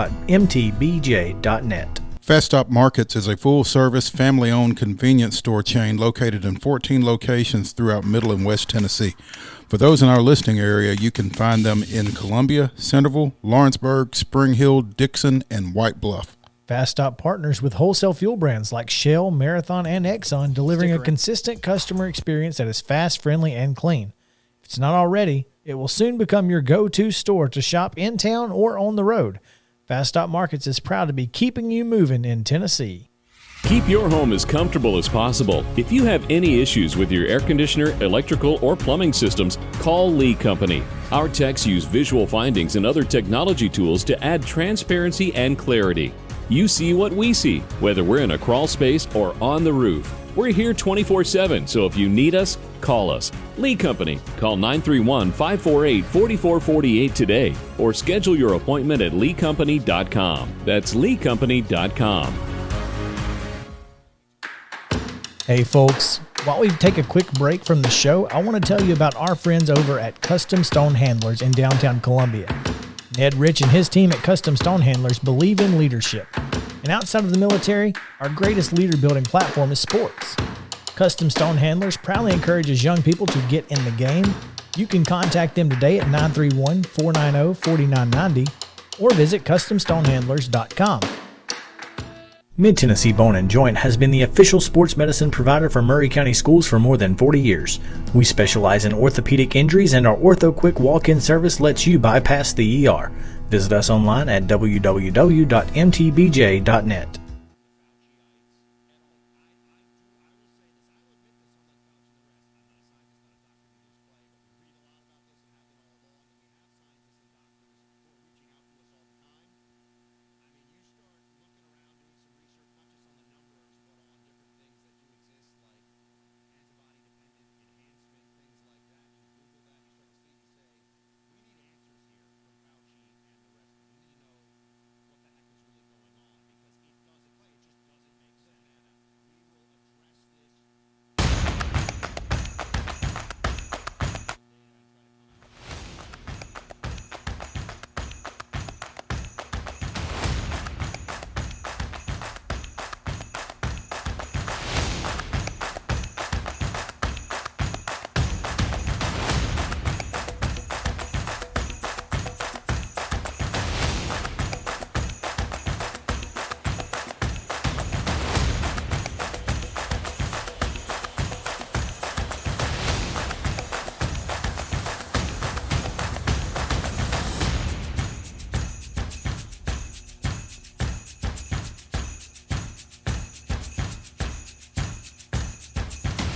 Fast Stop Markets is a full-service, family-owned convenience store chain located in 14 locations throughout Middle and West Tennessee. For those in our listening area, you can find them in Columbia, Centerville, Lawrenceburg, Spring Hill, Dixon, and White Bluff. Fast Stop partners with wholesale fuel brands like Shell, Marathon, and Exxon, delivering a consistent customer experience that is fast, friendly, and clean. If it's not already, it will soon become your go-to store to shop in town or on the road. Fast Stop Markets is proud to be keeping you moving in Tennessee. Keep your home as comfortable as possible. If you have any issues with your air conditioner, electrical, or plumbing systems, call Lee Company. Our techs use visual findings and other technology tools to add transparency and clarity. You see what we see, whether we're in a crawl space or on the roof. We're here 24/7, so if you need us, call us. Lee Company. Call 931-548-4448 today or schedule your appointment at leecompany.com. That's leecompany.com. Hey folks, while we take a quick break from the show, I want to tell you about our friends over at Custom Stone Handlers in downtown Columbia. Ned Rich and his team at Custom Stone Handlers believe in leadership. And outside of the military, our greatest leader building platform is sports. Custom Stone Handlers proudly encourages young people to get in the game. You can contact them today at 931-490-4990 or visit CustomStonehandlers.com. Mid-Tennessee Bone & Joint has been the official sports medicine provider for Maury County Schools for more than 40 years. We specialize in orthopedic injuries, and our Ortho Quick walk-in service lets you bypass the ER. Visit us online at www.mtbj.net.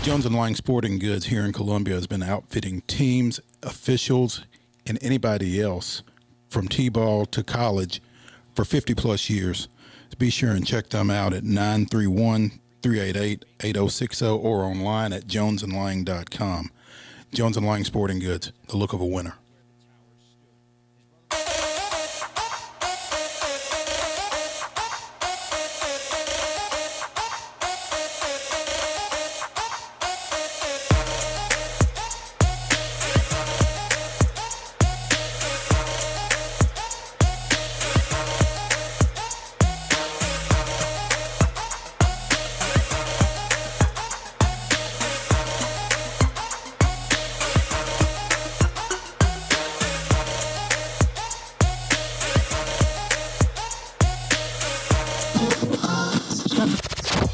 Jones & Lang Sporting Goods here in Columbia has been outfitting teams, officials, and anybody else from T-ball to college for 50-plus years. Be sure and check them out at 931-388-8060 or online at jonesandlang.com. Jones & Lang Sporting Goods, the look of a winner.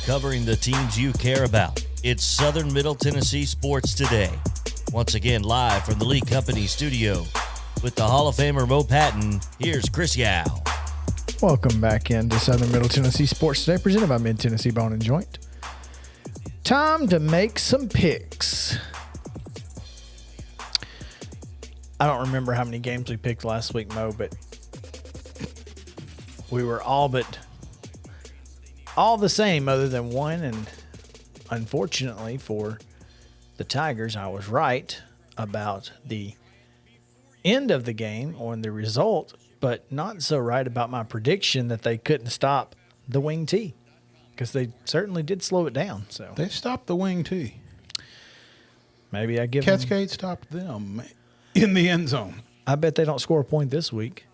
Covering the teams you care about. It's Southern Middle Tennessee Sports Today. Once again, live from the Lee Company studio with the Hall of Famer Mo Patton. Here's Chris Yao. Welcome back into Southern Middle Tennessee Sports Today, presented by Mid-Tennessee Bone & Joint. Time to make some picks. I don't remember how many games we picked last week, Mo, but we were all the same other than one, and unfortunately for the Tigers, I was right about the end of the game on the result, but not so right about my prediction that they couldn't stop the wing T, because they certainly did slow it down. So They stopped the wing T. maybe I give Cascade stopped them. in the end zone. I bet they don't score a point this week.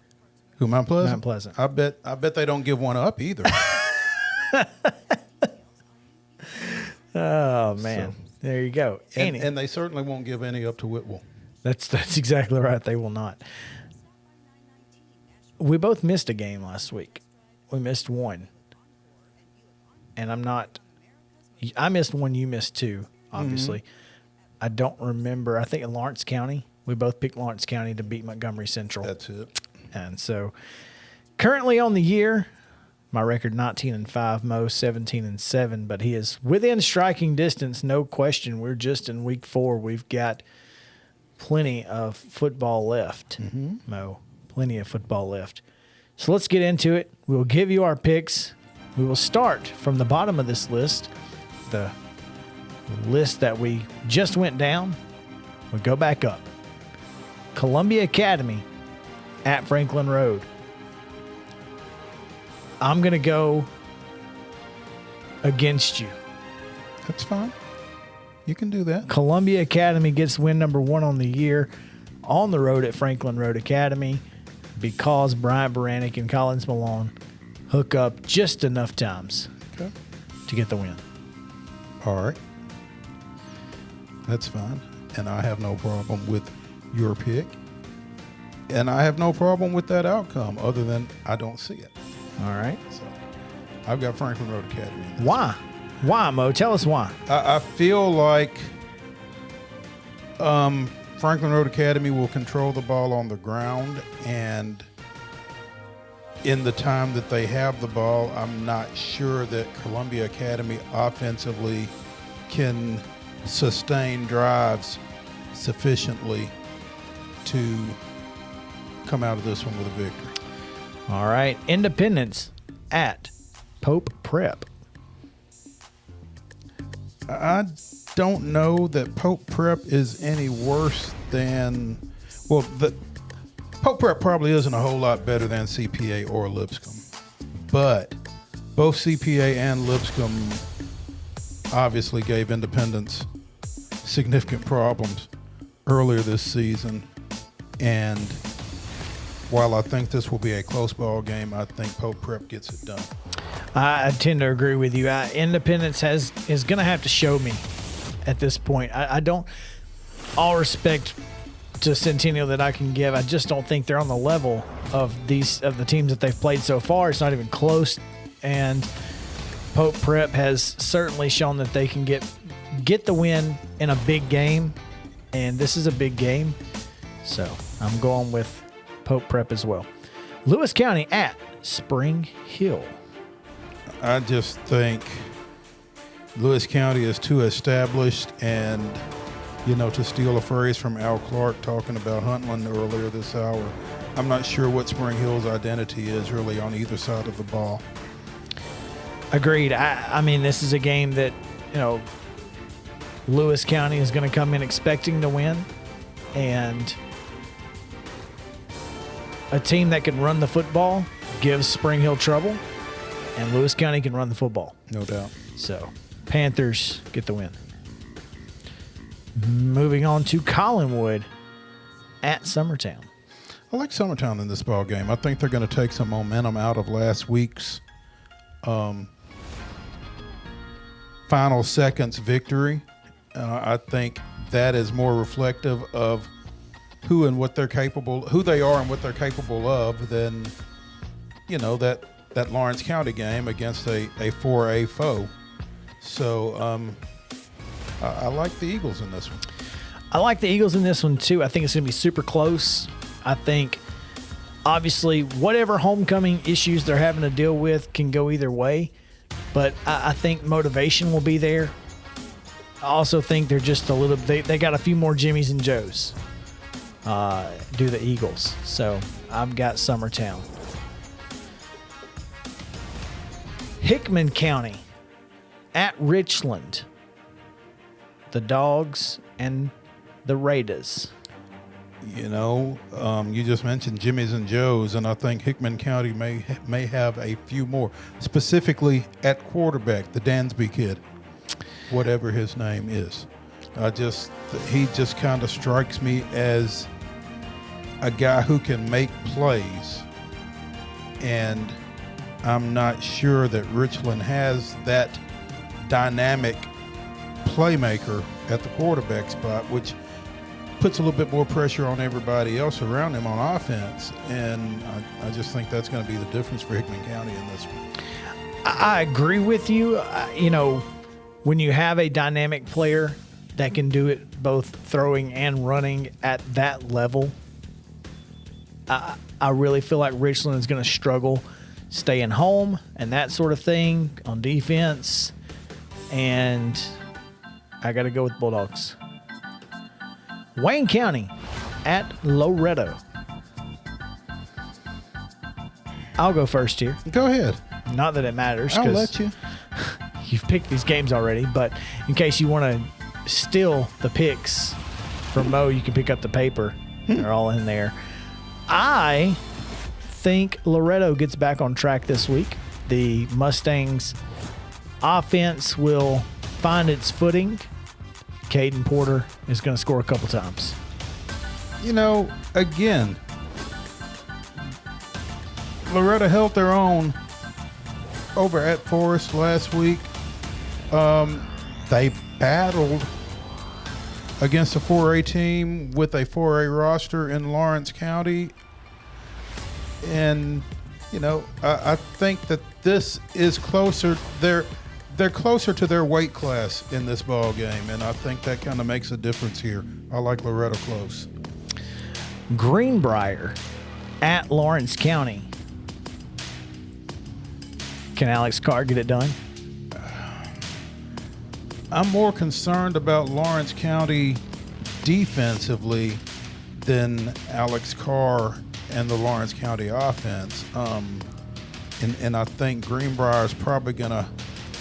Who, Mount Pleasant? Mount Pleasant. I bet they don't give one up either. Oh, man. There you go. And they certainly won't give any up to Whitwell. That's exactly right. They will not. We both missed a game last week. We missed one. And I missed one, you missed two, obviously. I don't remember. I think in Lawrence County, we both picked Lawrence County to beat Montgomery Central. That's it. And so currently on the year, my record 19-5, Mo 17-7, but he is within striking distance, no question. We're just in week 4. We've got plenty of football left, Mo. Plenty of football left. So let's get into it. We'll give you our picks. We will start from the bottom of this list, the list that we just went down. We'll go back up. Columbia Academy at Franklin Road. I'm going to go against you. That's fine. You can do that. Columbia Academy gets win number 1 on the year on the road at Franklin Road Academy because Bryant Baranek and Collins Malone hook up just enough times to get the win. All right. That's fine. And I have no problem with your pick. And I have no problem with that outcome other than I don't see it. All right. So I've got Franklin Road Academy. Why? Why, Mo? Tell us why. I feel like Franklin Road Academy will control the ball on the ground, and in the time that they have the ball, I'm not sure that Columbia Academy offensively can sustain drives sufficiently to come out of this one with a victory. All right. Independence at Pope Prep. I don't know that Pope Prep is any worse than, well, the Pope Prep probably isn't a whole lot better than CPA or Lipscomb, but both CPA and Lipscomb obviously gave Independence significant problems earlier this season, and while I think this will be a close ball game, I think Pope Prep gets it done. I tend to agree with you. Independence is going to have to show me at this point. I don't, all respect to Centennial that I can give, I just don't think they're on the level of the teams that they've played so far. It's not even close. And Pope Prep has certainly shown that they can get the win in a big game, and this is a big game. So I'm going with Pope Prep as well. Lewis County at Spring Hill. I just think Lewis County is too established, and, you know, to steal a phrase from Al Clark talking about Huntland earlier this hour, I'm not sure what Spring Hill's identity is really on either side of the ball. Agreed. I mean, this is a game that, you know, Lewis County is going to come in expecting to win, and a team that can run the football gives Spring Hill trouble, and Lewis County can run the football. No doubt. So, Panthers get the win. Moving on to Collinwood at Summertown. I like Summertown in this ball game. I think they're going to take some momentum out of last week's final seconds victory. I think that is more reflective of who they are and what they're capable of than, you know, that Lawrence County game against a 4A foe. So I like the Eagles in this one. I like the Eagles in this one too. I think it's going to be super close. I think, obviously, whatever homecoming issues they're having to deal with can go either way, but I think motivation will be there. I also think they're just a little. They got a few more Jimmies and Joes. Do the Eagles. So I've got Summertown. Hickman County at Richland. The Dogs and the Raiders. You know, you just mentioned Jimmy's and Joe's, and I think Hickman County may have a few more, specifically at quarterback, the Dansby kid, whatever his name is. He just kind of strikes me as a guy who can make plays, and I'm not sure that Richland has that dynamic playmaker at the quarterback spot, which puts a little bit more pressure on everybody else around him on offense. And I just think that's going to be the difference for Hickman County in this one. I agree with you. When you have a dynamic player that can do it both throwing and running at that level, I really feel like Richland is going to struggle staying home and that sort of thing on defense. And I got to go with Bulldogs. Wayne County at Loretto. I'll go first here. Go ahead. Not that it matters. I'll let you. You've picked these games already, but in case you want to steal the picks from Mo, you can pick up the paper. They're all in there. I think Loretto gets back on track this week. The Mustangs offense will find its footing. Caden Porter is going to score a couple times. Again, Loretto held their own over at Forest last week. They battled against a 4A team with a 4A roster in Lawrence County. And, I think that this is closer. They're closer to their weight class in this ball game, and I think that kind of makes a difference here. I like Loretto close. Greenbrier at Lawrence County. Can Alex Carr get it done? I'm more concerned about Lawrence County defensively than Alex Carr and the Lawrence County offense. And I think Greenbrier is probably going to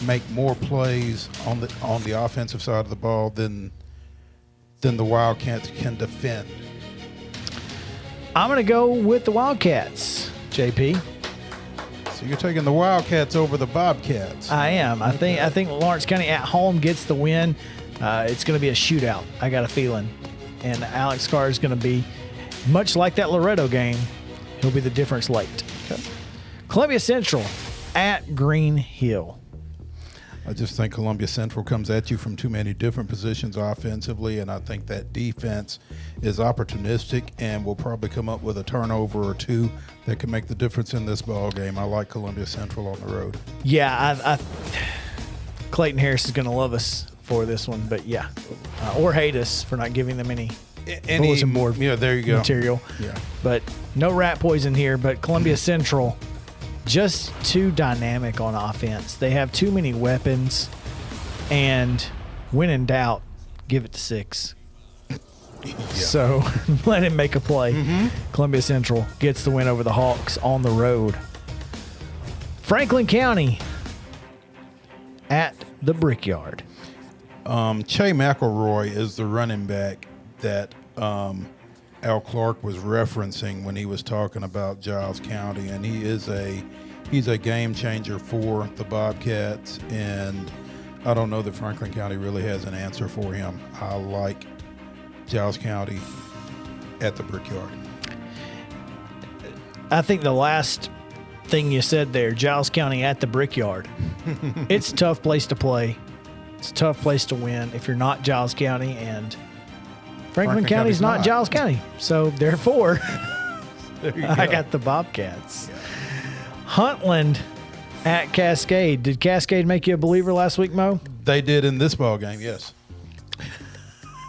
make more plays on the offensive side of the ball than the Wildcats can defend. I'm going to go with the Wildcats, JP. So you're taking the Wildcats over the Bobcats. I am. I think Lawrence County at home gets the win. It's going to be a shootout. I got a feeling. And Alex Carr is going to be, much like that Loretto game, he'll be the difference late. Okay. Columbia Central at Green Hill. I just think Columbia Central comes at you from too many different positions offensively, and I think that defense is opportunistic and will probably come up with a turnover or two that can make the difference in this ball game. I like Columbia Central on the road. Yeah, Clayton Harris is going to love us for this one, but yeah, or hate us for not giving them any bulletin board there you go. material. Yeah, but no rat poison here. But Columbia Central, just too dynamic on offense. They have too many weapons, and when in doubt, give it to 6. Yeah. So let him make a play. Columbia Central gets the win over the Hawks on the road. Franklin County at the Brickyard. Che McElroy is the running back that Al Clark was referencing when he was talking about Giles County, and he's a game changer for the Bobcats, and I don't know that Franklin County really has an answer for him. I like Giles County at the Brickyard. I think the last thing you said there, Giles County at the Brickyard. It's a tough place to play. It's a tough place to win if you're not Giles County, and Franklin County's not Giles County. So therefore, I got the Bobcats. Yeah. Huntland at Cascade. Did Cascade make you a believer last week, Mo? They did in this ball game, yes.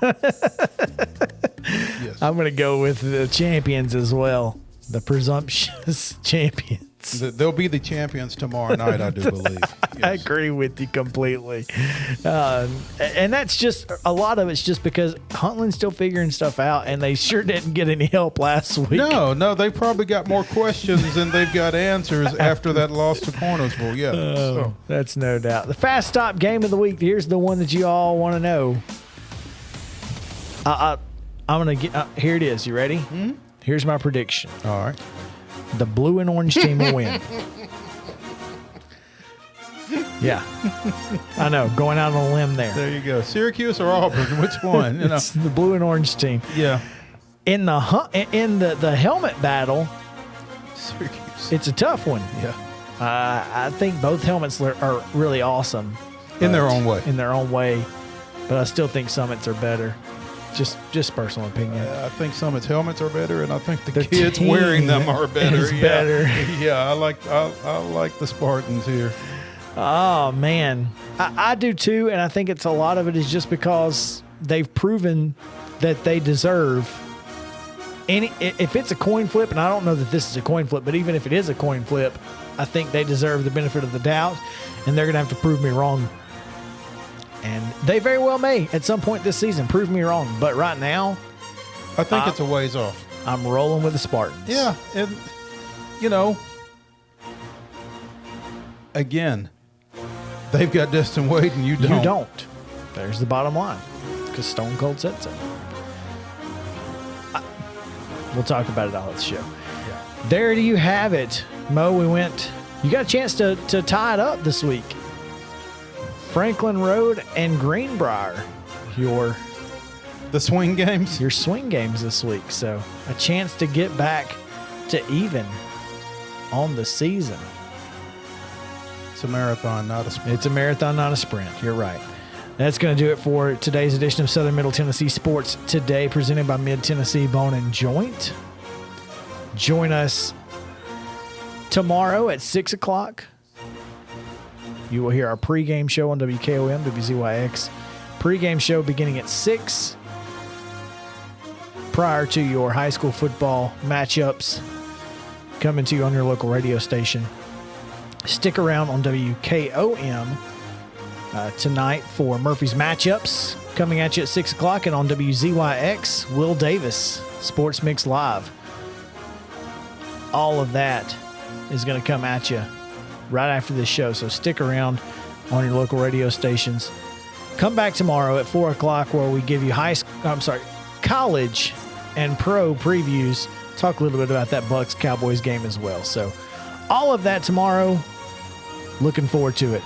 Yes. I'm going to go with the champions as well. The presumptuous champions. They'll be the champions tomorrow night, I do believe. Yes. I agree with you completely. And that's just, a lot of it's just because Huntland's still figuring stuff out, and they sure didn't get any help last week. No, they probably got more questions than they've got answers after that loss to Cornersville. Yeah, so. That's no doubt. The Fast Stop game of the week, here's the one that you all want to know. I'm going to get, here it is. You ready? Mm-hmm. Here's my prediction. All right. The blue and orange team will win. Yeah. I know. Going out on a limb there. There you go. Syracuse or Auburn? Which one? It's the blue and orange team. Yeah. in the helmet battle, Syracuse. it's a tough one. Yeah. I think both helmets are really awesome In their but- own way. In their own way, but I still think Summits are better. Just personal opinion. I think Summit's helmets are better, and I think the The kids team wearing them are better. is Yeah. better. Yeah, I like the Spartans here. Oh man, I do too, and I think it's a lot of it is just because they've proven that they deserve. If it's a coin flip, and I don't know that this is a coin flip, but even if it is a coin flip, I think they deserve the benefit of the doubt, and they're going to have to prove me wrong. And they very well may at some point this season prove me wrong, but right now I think it's a ways off. I'm rolling with the Spartans. Yeah, and again, they've got Destin Wade, and you don't. You don't. There's the bottom line, because Stone Cold said so. We'll talk about it all at the show. There you have it, Mo. You got a chance to tie it up this week. Franklin Road and Greenbrier, The swing games. your swing games this week. So a chance to get back to even on the season. It's a marathon, not a sprint. It's a marathon, not a sprint. You're right. That's going to do it for today's edition of Southern Middle Tennessee Sports Today, presented by Mid-Tennessee Bone and Joint. Join us tomorrow at 6 o'clock. You will hear our pregame show on WKOM, WZYX. Pregame show beginning at 6 prior to your high school football matchups coming to you on your local radio station. Stick around on WKOM tonight for Murphy's Matchups coming at you at 6 o'clock, and on WZYX, Will Davis, Sports Mix Live. All of that is going to come at you right after this show, so stick around on your local radio stations. Come back tomorrow at 4 o'clock where we give you college and pro previews. Talk a little bit about that Bucks-Cowboys game as well. So all of that tomorrow. Looking forward to it.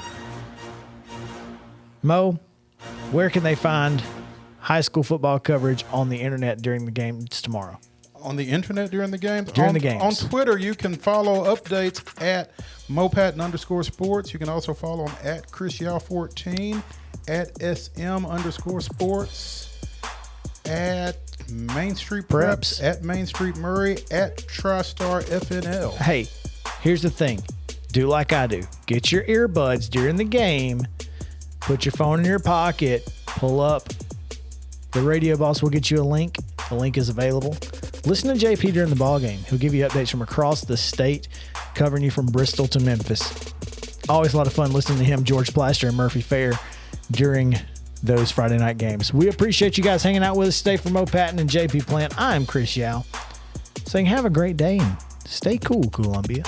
Mo, where can they find high school football coverage on the internet during the games tomorrow? On the internet during the games? During the games. On Twitter, you can follow updates at @MoPatton_sports. You can also follow them at ChrisYao14, at SM_sports, at Main Street Preps, at Main Street Murray, at TriStar FNL. Hey, here's the thing. Do like I do. Get your earbuds during the game. Put your phone in your pocket. Pull up. The radio boss will get you a link. The link is available. Listen to JP during the ball game. He'll give you updates from across the state, covering you from Bristol to Memphis. Always a lot of fun listening to him, George Plaster, and Murphy Fair during those Friday night games. We appreciate you guys hanging out with us today. For Mo Patton and JP Plant, I'm Chris Yao saying have a great day and stay cool, Columbia.